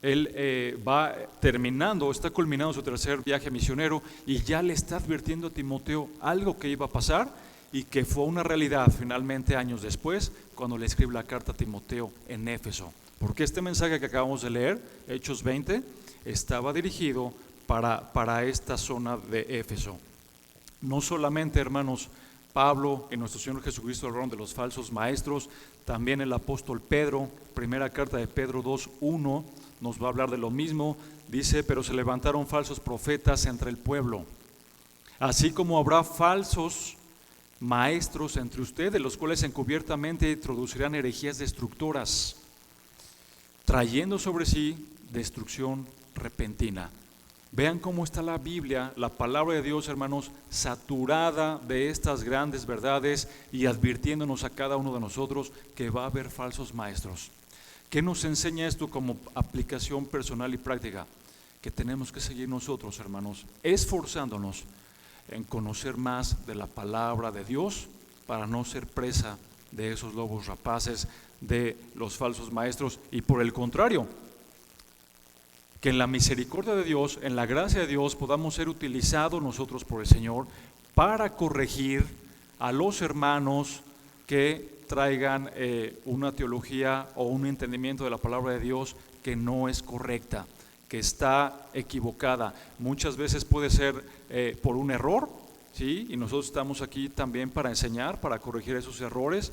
Él está culminando su tercer viaje misionero y ya le está advirtiendo a Timoteo algo que iba a pasar y que fue una realidad finalmente años después, cuando le escribe la carta a Timoteo en Éfeso. Porque este mensaje que acabamos de leer, Hechos 20, estaba dirigido para esta zona de Éfeso. No solamente, hermanos, Pablo y nuestro Señor Jesucristo hablaron de los falsos maestros, también el apóstol Pedro, primera carta de Pedro 2:1, nos va a hablar de lo mismo. Dice: pero se levantaron falsos profetas entre el pueblo, así como habrá falsos maestros entre ustedes, los cuales encubiertamente introducirán herejías destructoras, trayendo sobre sí destrucción repentina. Vean cómo está la Biblia, la palabra de Dios, hermanos, saturada de estas grandes verdades y advirtiéndonos a cada uno de nosotros que va a haber falsos maestros. ¿Qué nos enseña esto como aplicación personal y práctica? Que tenemos que seguir nosotros, hermanos, esforzándonos en conocer más de la palabra de Dios para no ser presa de esos lobos rapaces, de los falsos maestros, y por el contrario, que en la misericordia de Dios, en la gracia de Dios, podamos ser utilizados nosotros por el Señor para corregir a los hermanos que traigan una teología o un entendimiento de la palabra de Dios que no es correcta, que está equivocada. Muchas veces puede ser por un error, ¿sí? Y nosotros estamos aquí también para enseñar, para corregir esos errores,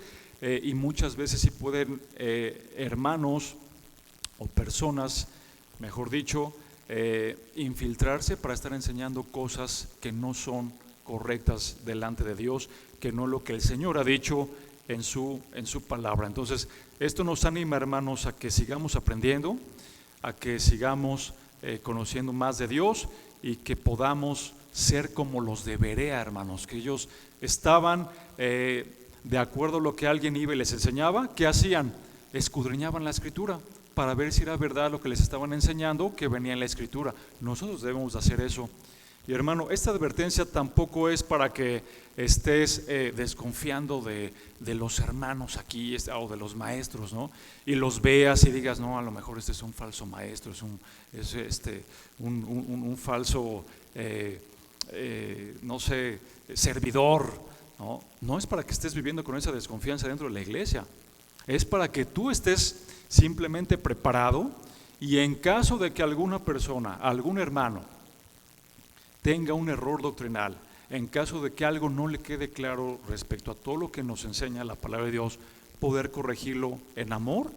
y muchas veces sí pueden hermanos o personas, mejor dicho, infiltrarse para estar enseñando cosas que no son correctas delante de Dios, que no es lo que el Señor ha dicho en su palabra. Entonces, esto nos anima, hermanos, a que sigamos aprendiendo, a que sigamos conociendo más de Dios y que podamos ser como los de Berea, hermanos, que ellos estaban de acuerdo a lo que alguien iba y les enseñaba. ¿Qué hacían? Escudriñaban la Escritura para ver si era verdad lo que les estaban enseñando, que venía en la Escritura. Nosotros debemos de hacer eso. Y hermano, esta advertencia tampoco es para que estés desconfiando de los hermanos aquí o de los maestros, ¿no? Y los veas y digas: no, a lo mejor este es un falso maestro, es un falso, no sé, servidor, ¿no? No es para que estés viviendo con esa desconfianza dentro de la iglesia. Es para que tú estés simplemente preparado, y en caso de que alguna persona, algún hermano, tenga un error doctrinal, en caso de que algo no le quede claro respecto a todo lo que nos enseña la palabra de Dios, poder corregirlo en amor,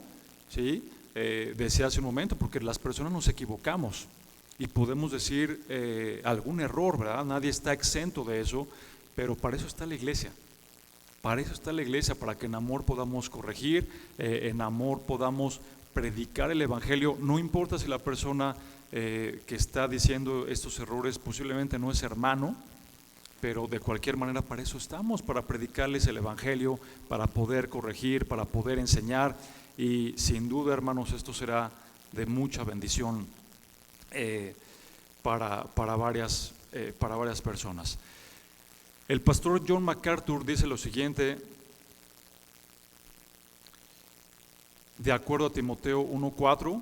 ¿sí? Decía hace un momento, porque las personas nos equivocamos y podemos decir algún error, ¿verdad? Nadie está exento de eso, pero para eso está la iglesia. Para eso está la iglesia, para que en amor podamos corregir, en amor podamos predicar el evangelio. No importa si la persona que está diciendo estos errores posiblemente no es hermano, pero de cualquier manera para eso estamos, para predicarles el evangelio, para poder corregir, para poder enseñar. Y sin duda, hermanos, esto será de mucha bendición para varias personas. El pastor John MacArthur dice lo siguiente, de acuerdo a Timoteo 1:4,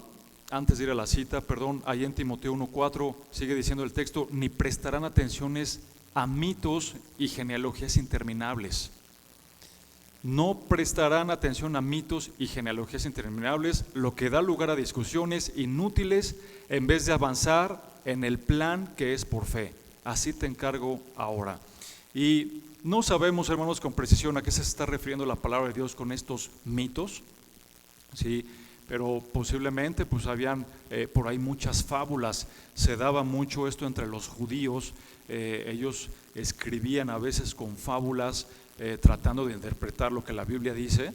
antes de ir a la cita, ahí en Timoteo 1:4 sigue diciendo el texto: ni prestarán atenciones a mitos y genealogías interminables. No prestarán atención a mitos y genealogías interminables, lo que da lugar a discusiones inútiles en vez de avanzar en el plan que es por fe. Así te encargo ahora. Y no sabemos, hermanos, con precisión a qué se está refiriendo la palabra de Dios con estos mitos, ¿sí? Pero posiblemente pues habían por ahí muchas fábulas. Se daba mucho esto entre los judíos. Ellos escribían a veces con fábulas, tratando de interpretar lo que la Biblia dice.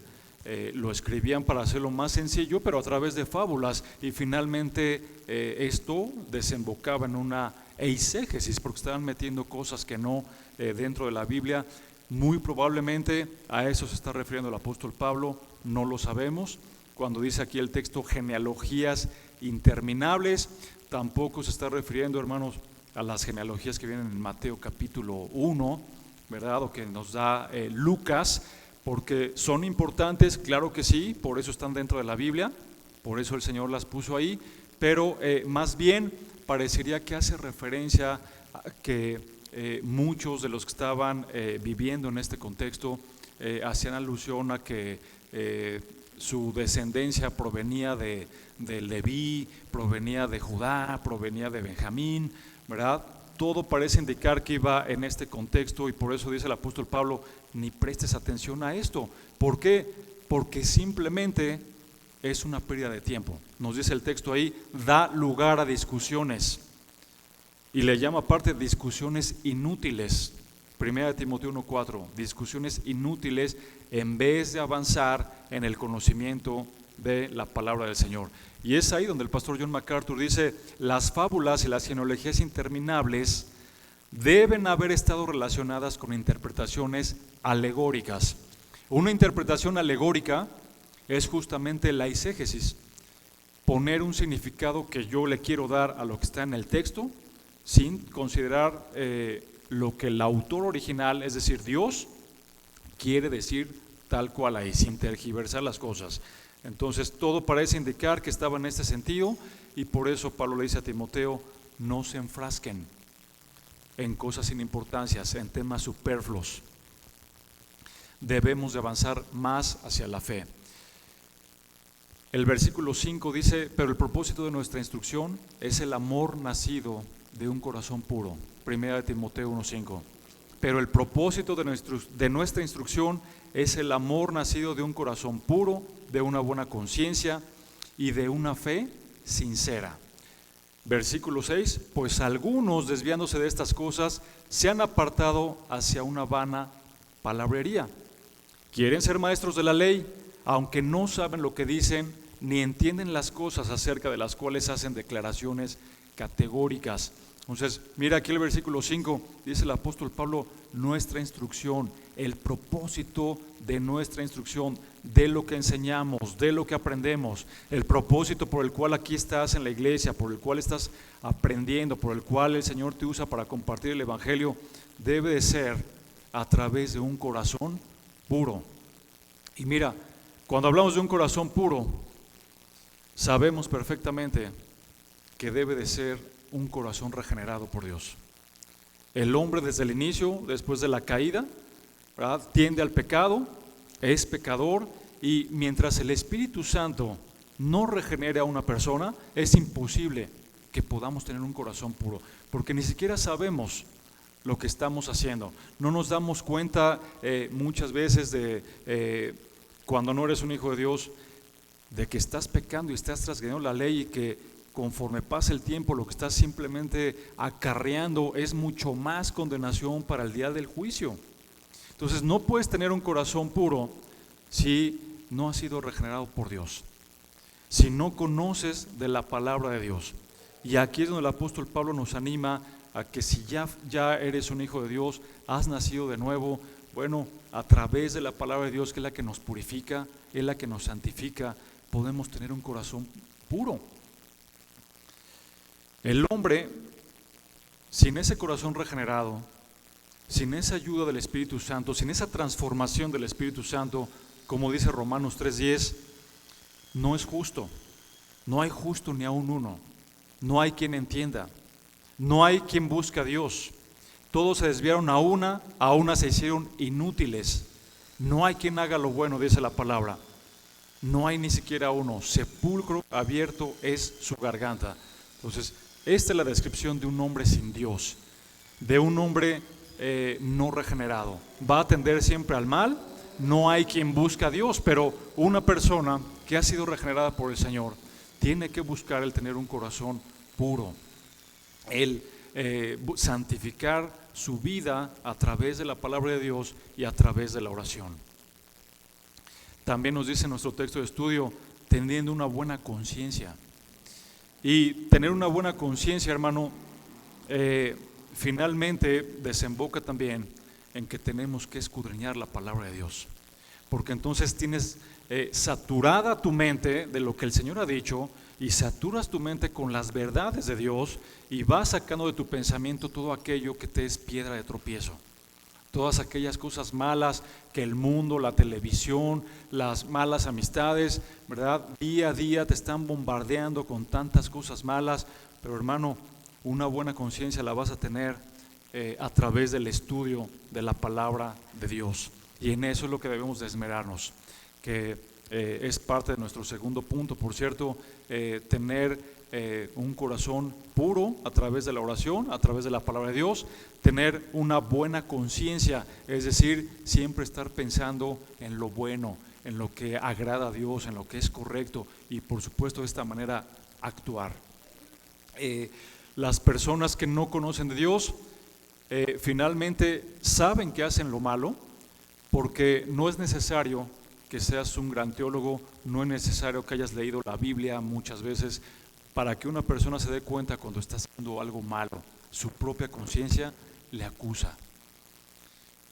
Lo escribían para hacerlo más sencillo, pero a través de fábulas, y finalmente esto desembocaba en una eisegesis, porque estaban metiendo cosas que no dentro de la Biblia. Muy probablemente a eso se está refiriendo el apóstol Pablo, no lo sabemos. Cuando dice aquí el texto genealogías interminables, tampoco se está refiriendo, hermanos, a las genealogías que vienen en Mateo capítulo 1, ¿verdad? O que nos da Lucas, porque son importantes, claro que sí, por eso están dentro de la Biblia, por eso el Señor las puso ahí, pero más bien parecería que hace referencia a que muchos de los que estaban viviendo en este contexto hacían alusión a que su descendencia provenía de Leví, provenía de Judá, provenía de Benjamín, ¿verdad? Todo parece indicar que iba en este contexto, y por eso dice el apóstol Pablo: ni prestes atención a esto. ¿Por qué? Porque simplemente es una pérdida de tiempo. Nos dice el texto ahí, da lugar a discusiones, y le llama aparte discusiones inútiles. 1 Timoteo 1:4, discusiones inútiles en vez de avanzar en el conocimiento de la palabra del Señor. Y es ahí donde el pastor John MacArthur dice: las fábulas y las genealogías interminables deben haber estado relacionadas con interpretaciones alegóricas. Una interpretación alegórica es justamente la eisegesis, poner un significado que yo le quiero dar a lo que está en el texto, sin considerar lo que el autor original, es decir, Dios, quiere decir tal cual ahí, sin tergiversar las cosas. Entonces todo parece indicar que estaba en este sentido, y por eso Pablo le dice a Timoteo: no se enfrasquen en cosas sin importancias, en temas superfluos. Debemos de avanzar más hacia la fe. El versículo 5 dice: pero el propósito de nuestra instrucción es el amor nacido de un corazón puro. 1 Timoteo 1:5. Pero el propósito de nuestra instrucción es el amor nacido de un corazón puro, de una buena conciencia y de una fe sincera. Versículo 6, pues algunos, desviándose de estas cosas, se han apartado hacia una vana palabrería. Quieren ser maestros de la ley, aunque no saben lo que dicen, ni entienden las cosas acerca de las cuales hacen declaraciones categóricas. Entonces, mira aquí el versículo 5, dice el apóstol Pablo: nuestra instrucción, el propósito de nuestra instrucción, de lo que enseñamos, de lo que aprendemos, el propósito por el cual aquí estás en la iglesia, por el cual estás aprendiendo, por el cual el Señor te usa para compartir el evangelio, debe de ser a través de un corazón puro. Y mira, cuando hablamos de un corazón puro, sabemos perfectamente que debe de ser un corazón regenerado por Dios. El hombre desde el inicio, después de la caída, ¿verdad?, tiende al pecado, es pecador, y mientras el Espíritu Santo no regenere a una persona, es imposible que podamos tener un corazón puro, porque ni siquiera sabemos lo que estamos haciendo. No nos damos cuenta muchas veces de cuando no eres un hijo de Dios, de que estás pecando y estás transgrediendo la ley, y que conforme pasa el tiempo lo que estás simplemente acarreando es mucho más condenación para el día del juicio. Entonces no puedes tener un corazón puro si no has sido regenerado por Dios, si no conoces de la palabra de Dios. Y aquí es donde el apóstol Pablo nos anima a que si ya eres un hijo de Dios, has nacido de nuevo, bueno, a través de la palabra de Dios, que es la que nos purifica, es la que nos santifica, podemos tener un corazón puro. El hombre sin ese corazón regenerado sin esa ayuda del Espíritu Santo, sin esa transformación del Espíritu Santo, como dice Romanos 3:10, no es justo. No hay justo ni aun uno. No hay quien entienda. No hay quien busque a Dios. Todos se desviaron a una se hicieron inútiles. No hay quien haga lo bueno, dice la palabra. No hay ni siquiera uno. Sepulcro abierto es su garganta. Entonces, esta es la descripción de un hombre sin Dios, de un hombre no regenerado. Va a tender siempre al mal. No hay quien busque a Dios, pero una persona que ha sido regenerada por el Señor tiene que buscar el tener un corazón puro, el santificar su vida a través de la palabra de Dios y a través de la oración. También nos dice nuestro texto de estudio, teniendo una buena conciencia. Y tener una buena conciencia, hermano, finalmente desemboca también en que tenemos que escudriñar la palabra de Dios, porque entonces tienes saturada tu mente de lo que el Señor ha dicho, y saturas tu mente con las verdades de Dios, y vas sacando de tu pensamiento todo aquello que te es piedra de tropiezo, todas aquellas cosas malas que el mundo, la televisión, las malas amistades, ¿verdad? Día a día te están bombardeando con tantas cosas malas. Pero hermano, una buena conciencia la vas a tener a través del estudio de la palabra de Dios, y en eso es lo que debemos de esmerarnos, que es parte de nuestro segundo punto, por cierto, tener un corazón puro a través de la oración, a través de la palabra de Dios, tener una buena conciencia, es decir, siempre estar pensando en lo bueno, en lo que agrada a Dios, en lo que es correcto, y por supuesto de esta manera actuar. Las personas que no conocen de Dios finalmente saben que hacen lo malo, porque no es necesario que seas un gran teólogo, no es necesario que hayas leído la Biblia muchas veces para que una persona se dé cuenta cuando está haciendo algo malo. Su propia conciencia le acusa.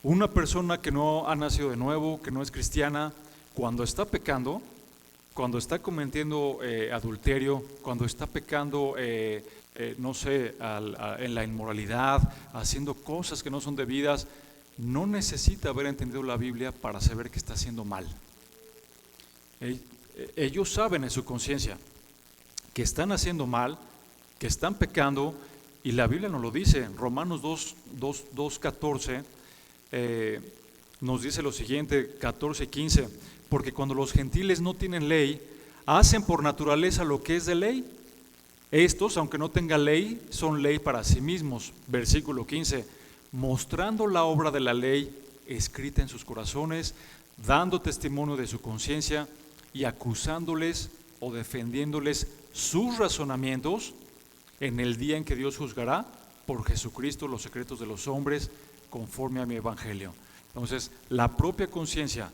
Una persona que no ha nacido de nuevo, que no es cristiana, cuando está pecando, cuando está cometiendo adulterio, cuando está pecando, no sé, en la inmoralidad, haciendo cosas que no son debidas, no necesita haber entendido la Biblia para saber que está haciendo mal. Ellos saben en su conciencia que están haciendo mal, que están pecando, y la Biblia nos lo dice. Romanos 2:14 nos dice lo siguiente, 14 y 15: porque cuando los gentiles no tienen ley, hacen por naturaleza lo que es de ley. Estos, aunque no tengan ley, son ley para sí mismos. Versículo 15: mostrando la obra de la ley escrita en sus corazones, dando testimonio de su conciencia y acusándoles o defendiéndoles sus razonamientos en el día en que Dios juzgará por Jesucristo los secretos de los hombres conforme a mi evangelio. Entonces, la propia conciencia,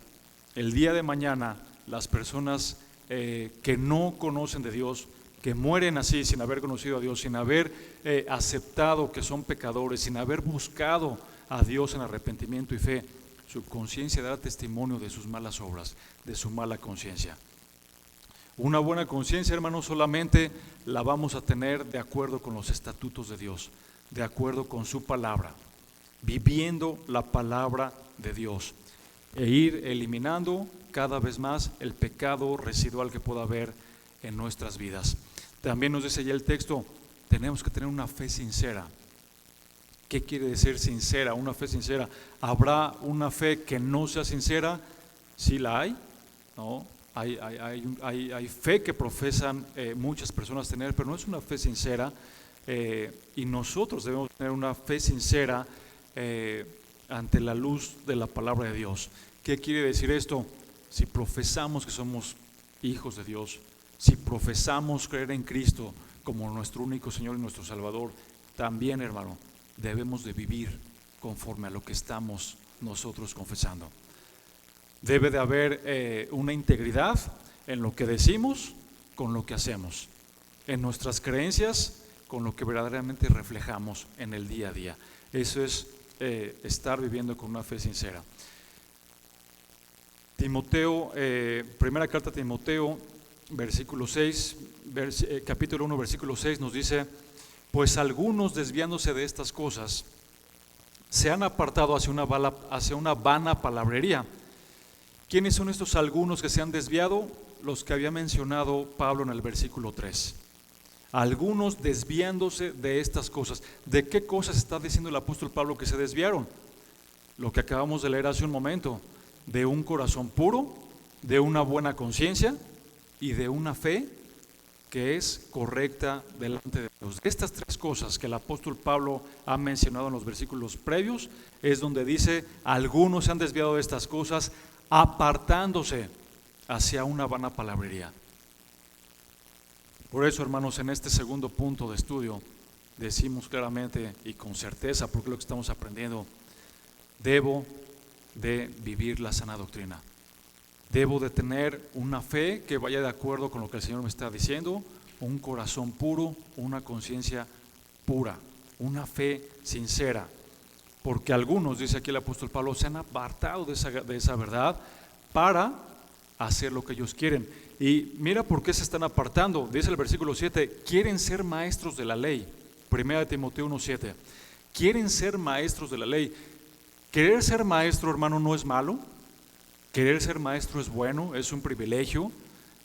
el día de mañana, las personas que no conocen de Dios, que mueren así sin haber conocido a Dios, sin haber aceptado que son pecadores, sin haber buscado a Dios en arrepentimiento y fe, su conciencia dará testimonio de sus malas obras, de su mala conciencia. Una buena conciencia, hermanos, solamente la vamos a tener de acuerdo con los estatutos de Dios, de acuerdo con su palabra, viviendo la palabra de Dios, e ir eliminando cada vez más el pecado residual que pueda haber en nuestras vidas. También nos dice ya el texto, tenemos que tener una fe sincera. ¿Qué quiere decir sincera? Una fe sincera. ¿Habrá una fe que no sea sincera? Sí la hay, ¿no? Hay fe que profesan muchas personas tener, pero no es una fe sincera, y nosotros debemos tener una fe sincera ante la luz de la palabra de Dios. ¿Qué quiere decir esto? Si profesamos que somos hijos de Dios, si profesamos creer en Cristo como nuestro único Señor y nuestro Salvador, también, hermano, debemos de vivir conforme a lo que estamos nosotros confesando. Debe de haber una integridad en lo que decimos con lo que hacemos, en nuestras creencias con lo que verdaderamente reflejamos en el día a día. Eso es estar viviendo con una fe sincera. Timoteo, primera carta a Timoteo, versículo 6, capítulo 1, versículo 6 nos dice: pues algunos, desviándose de estas cosas, se han apartado hacia una vana palabrería. ¿Quiénes son estos algunos que se han desviado? Los que había mencionado Pablo en el versículo 3. Algunos desviándose de estas cosas. ¿De qué cosas está diciendo el apóstol Pablo que se desviaron? Lo que acabamos de leer hace un momento, de un corazón puro, de una buena conciencia y de una fe que es correcta delante de Dios. Estas tres cosas que el apóstol Pablo ha mencionado en los versículos previos es donde dice, algunos se han desviado de estas cosas apartándose hacia una vana palabrería. Por eso, hermanos, en este segundo punto de estudio decimos claramente y con certeza, porque es lo que estamos aprendiendo, debo de vivir la sana doctrina. Debo de tener una fe que vaya de acuerdo con lo que el Señor me está diciendo, un corazón puro, una conciencia pura, una fe sincera. Porque algunos, dice aquí el apóstol Pablo, se han apartado de esa verdad para hacer lo que ellos quieren. Y mira por qué se están apartando. Dice el versículo 7, quieren ser maestros de la ley. 1 Timoteo 1:7. Quieren ser maestros de la ley. Querer ser maestro, hermano, no es malo. Querer ser maestro es bueno, es un privilegio,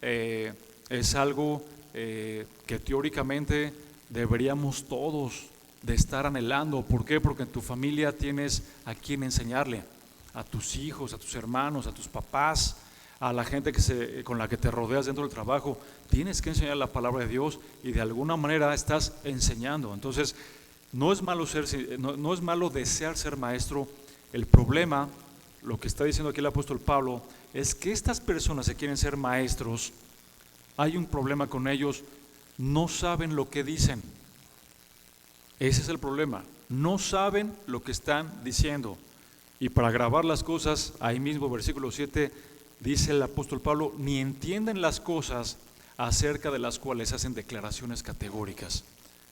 es algo que teóricamente deberíamos todos de estar anhelando. ¿Por qué? Porque en tu familia tienes a quien enseñarle, a tus hijos, a tus hermanos, a tus papás, a la gente con la que te rodeas dentro del trabajo. Tienes que enseñar la palabra de Dios y de alguna manera estás enseñando. Entonces, no es malo desear ser maestro. El problema, lo que está diciendo aquí el apóstol Pablo, es que estas personas que quieren ser maestros, hay un problema con ellos, no saben lo que dicen. Ese es el problema, no saben lo que están diciendo. Y para grabar las cosas, ahí mismo versículo 7, dice el apóstol Pablo, ni entienden las cosas acerca de las cuales hacen declaraciones categóricas.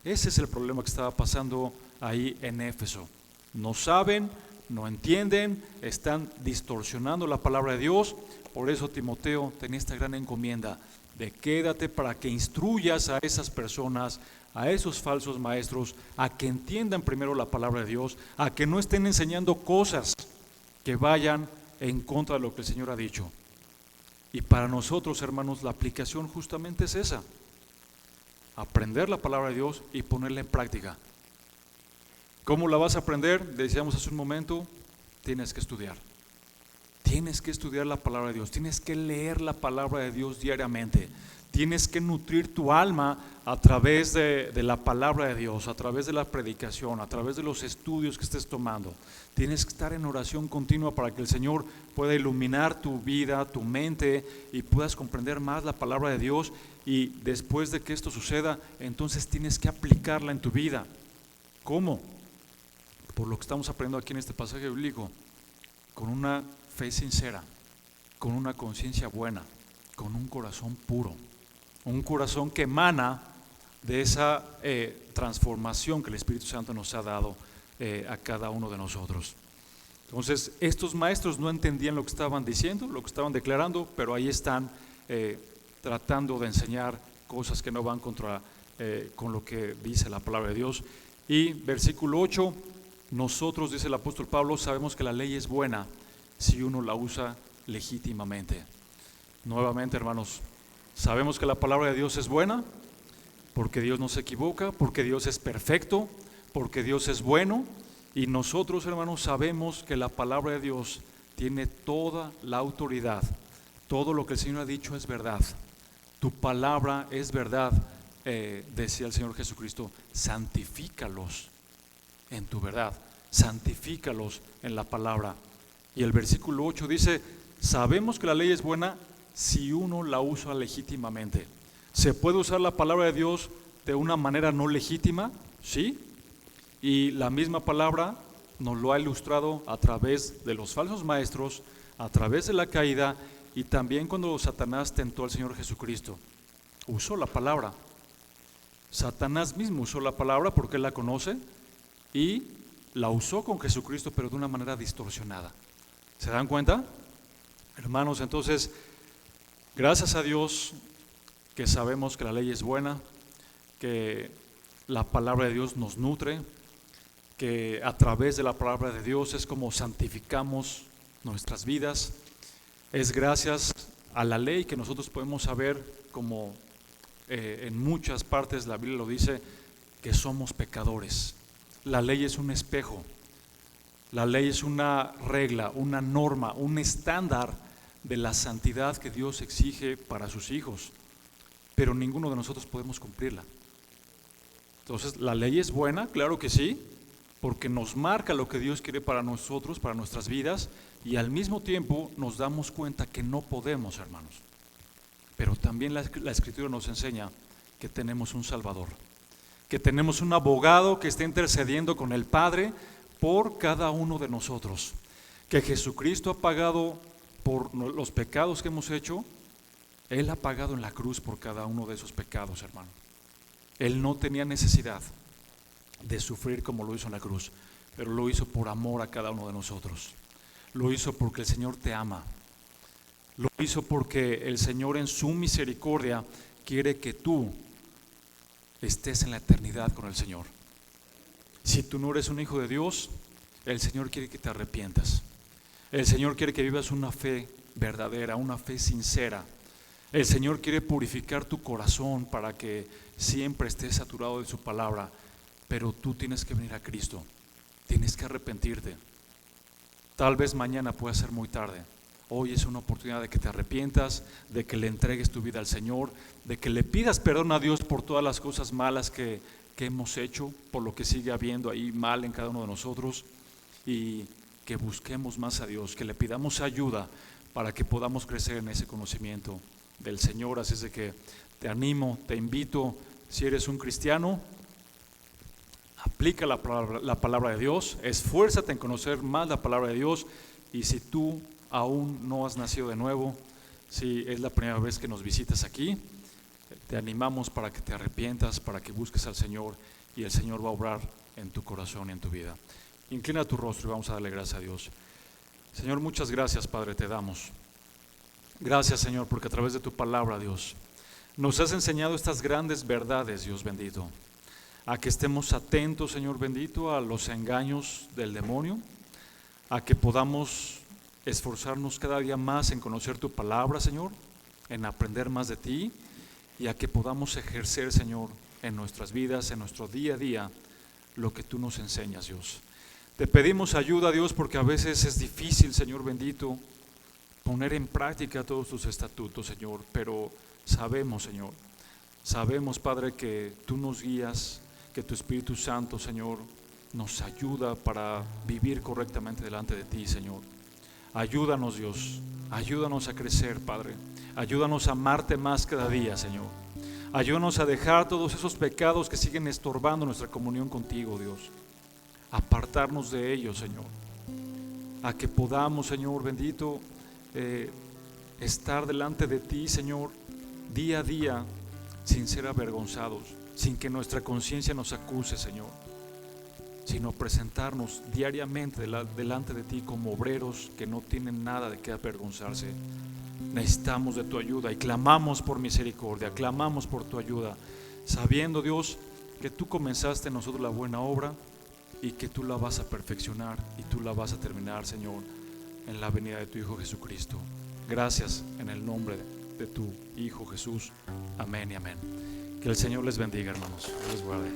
Ese es el problema que estaba pasando ahí en Éfeso. No saben, no entienden, están distorsionando la palabra de Dios. Por eso Timoteo tenía esta gran encomienda de quédate para que instruyas a esas personas, a esos falsos maestros, a que entiendan primero la palabra de Dios, a que no estén enseñando cosas que vayan en contra de lo que el Señor ha dicho. Y para nosotros, hermanos, la aplicación justamente es esa: aprender la palabra de Dios y ponerla en práctica. ¿Cómo la vas a aprender? Decíamos hace un momento, tienes que estudiar. Tienes que estudiar la palabra de Dios, tienes que leer la palabra de Dios diariamente. Tienes que nutrir tu alma a través de la palabra de Dios, a través de la predicación, a través de los estudios que estés tomando. Tienes que estar en oración continua para que el Señor pueda iluminar tu vida, tu mente, y puedas comprender más la palabra de Dios. Y después de que esto suceda, entonces tienes que aplicarla en tu vida. ¿Cómo? Por lo que estamos aprendiendo aquí en este pasaje bíblico, con una fe sincera, con una conciencia buena, con un corazón puro, un corazón que emana de esa transformación que el Espíritu Santo nos ha dado a cada uno de nosotros. Entonces, estos maestros no entendían lo que estaban diciendo, lo que estaban declarando, pero ahí están tratando de enseñar cosas que no van con lo que dice la palabra de Dios. Y versículo 8, nosotros, dice el apóstol Pablo, sabemos que la ley es buena si uno la usa legítimamente. Nuevamente, hermanos, sabemos que la palabra de Dios es buena porque Dios no se equivoca, porque Dios es perfecto, porque Dios es bueno. Y nosotros, hermanos, sabemos que la palabra de Dios tiene toda la autoridad. Todo lo que el Señor ha dicho es verdad. Tu palabra es verdad, decía el Señor Jesucristo. Santifícalos en tu verdad, santifícalos en la palabra. Y el versículo 8 dice, sabemos que la ley es buena si uno la usa legítimamente. ¿Se puede usar la palabra de Dios de una manera no legítima? Sí. Y la misma palabra nos lo ha ilustrado a través de los falsos maestros, a través de la caída, y también cuando Satanás tentó al Señor Jesucristo. Usó la palabra. Satanás mismo usó la palabra porque él la conoce y la usó con Jesucristo, pero de una manera distorsionada. ¿Se dan cuenta? Hermanos, entonces, gracias a Dios que sabemos que la ley es buena, que la palabra de Dios nos nutre, que a través de la palabra de Dios es como santificamos nuestras vidas. Es gracias a la ley que nosotros podemos saber, como en muchas partes la Biblia lo dice, que somos pecadores. La ley es un espejo, la ley es una regla, una norma, un estándar de la santidad que Dios exige para sus hijos, pero ninguno de nosotros podemos cumplirla. Entonces, ¿la ley es buena? Claro que sí, porque nos marca lo que Dios quiere para nosotros, para nuestras vidas, y al mismo tiempo nos damos cuenta que no podemos, hermanos. Pero también la Escritura nos enseña que tenemos un Salvador, que tenemos un abogado que está intercediendo con el Padre por cada uno de nosotros, que Jesucristo ha pagado por los pecados que hemos hecho. Él ha pagado en la cruz por cada uno de esos pecados, hermano. Él no tenía necesidad de sufrir como lo hizo en la cruz, pero lo hizo por amor a cada uno de nosotros. Lo hizo porque el Señor te ama. Lo hizo porque el Señor en su misericordia quiere que tú estés en la eternidad con el Señor. Si tú no eres un hijo de Dios, el Señor quiere que te arrepientas. El Señor quiere que vivas una fe verdadera, una fe sincera. El Señor quiere purificar tu corazón para que siempre estés saturado de su palabra, pero tú tienes que venir a Cristo, tienes que arrepentirte. Tal vez mañana pueda ser muy tarde. Hoy es una oportunidad de que te arrepientas, de que le entregues tu vida al Señor, de que le pidas perdón a Dios por todas las cosas malas que hemos hecho, por lo que sigue habiendo ahí mal en cada uno de nosotros, y que busquemos más a Dios, que le pidamos ayuda para que podamos crecer en ese conocimiento del Señor. Así es de que te animo, te invito, si eres un cristiano, aplica la palabra de Dios, esfuérzate en conocer más la palabra de Dios, y si tú aún no has nacido de nuevo, si es la primera vez que nos visitas aquí, te animamos para que te arrepientas, para que busques al Señor, y el Señor va a obrar en tu corazón y en tu vida. Inclina tu rostro y vamos a darle gracias a Dios. Señor, muchas gracias, Padre, te damos. Gracias, Señor, porque a través de tu palabra, Dios, nos has enseñado estas grandes verdades, Dios bendito, a que estemos atentos, Señor bendito, a los engaños del demonio, a que podamos esforzarnos cada día más en conocer tu palabra, Señor, en aprender más de ti, y a que podamos ejercer, Señor, en nuestras vidas, en nuestro día a día, lo que tú nos enseñas, Dios. Te pedimos ayuda, Dios, porque a veces es difícil, Señor bendito, poner en práctica todos tus estatutos, Señor, pero sabemos, Señor, sabemos, Padre, que tú nos guías, que tu Espíritu Santo, Señor, nos ayuda para vivir correctamente delante de ti, Señor. Ayúdanos, Dios, ayúdanos a crecer, Padre, ayúdanos a amarte más cada día, Señor. Ayúdanos a dejar todos esos pecados que siguen estorbando nuestra comunión contigo, Dios. Apartarnos de ellos, Señor, a que podamos, Señor bendito, estar delante de ti, Señor, día a día, sin ser avergonzados, sin que nuestra conciencia nos acuse, Señor, sino presentarnos diariamente delante de ti como obreros que no tienen nada de qué avergonzarse. Necesitamos de tu ayuda y clamamos por misericordia, clamamos por tu ayuda, sabiendo, Dios, que tú comenzaste en nosotros la buena obra y que tú la vas a perfeccionar y tú la vas a terminar, Señor, en la venida de tu Hijo Jesucristo. Gracias en el nombre de tu Hijo Jesús. Amén y amén. Que el Señor les bendiga, hermanos. Les guarde.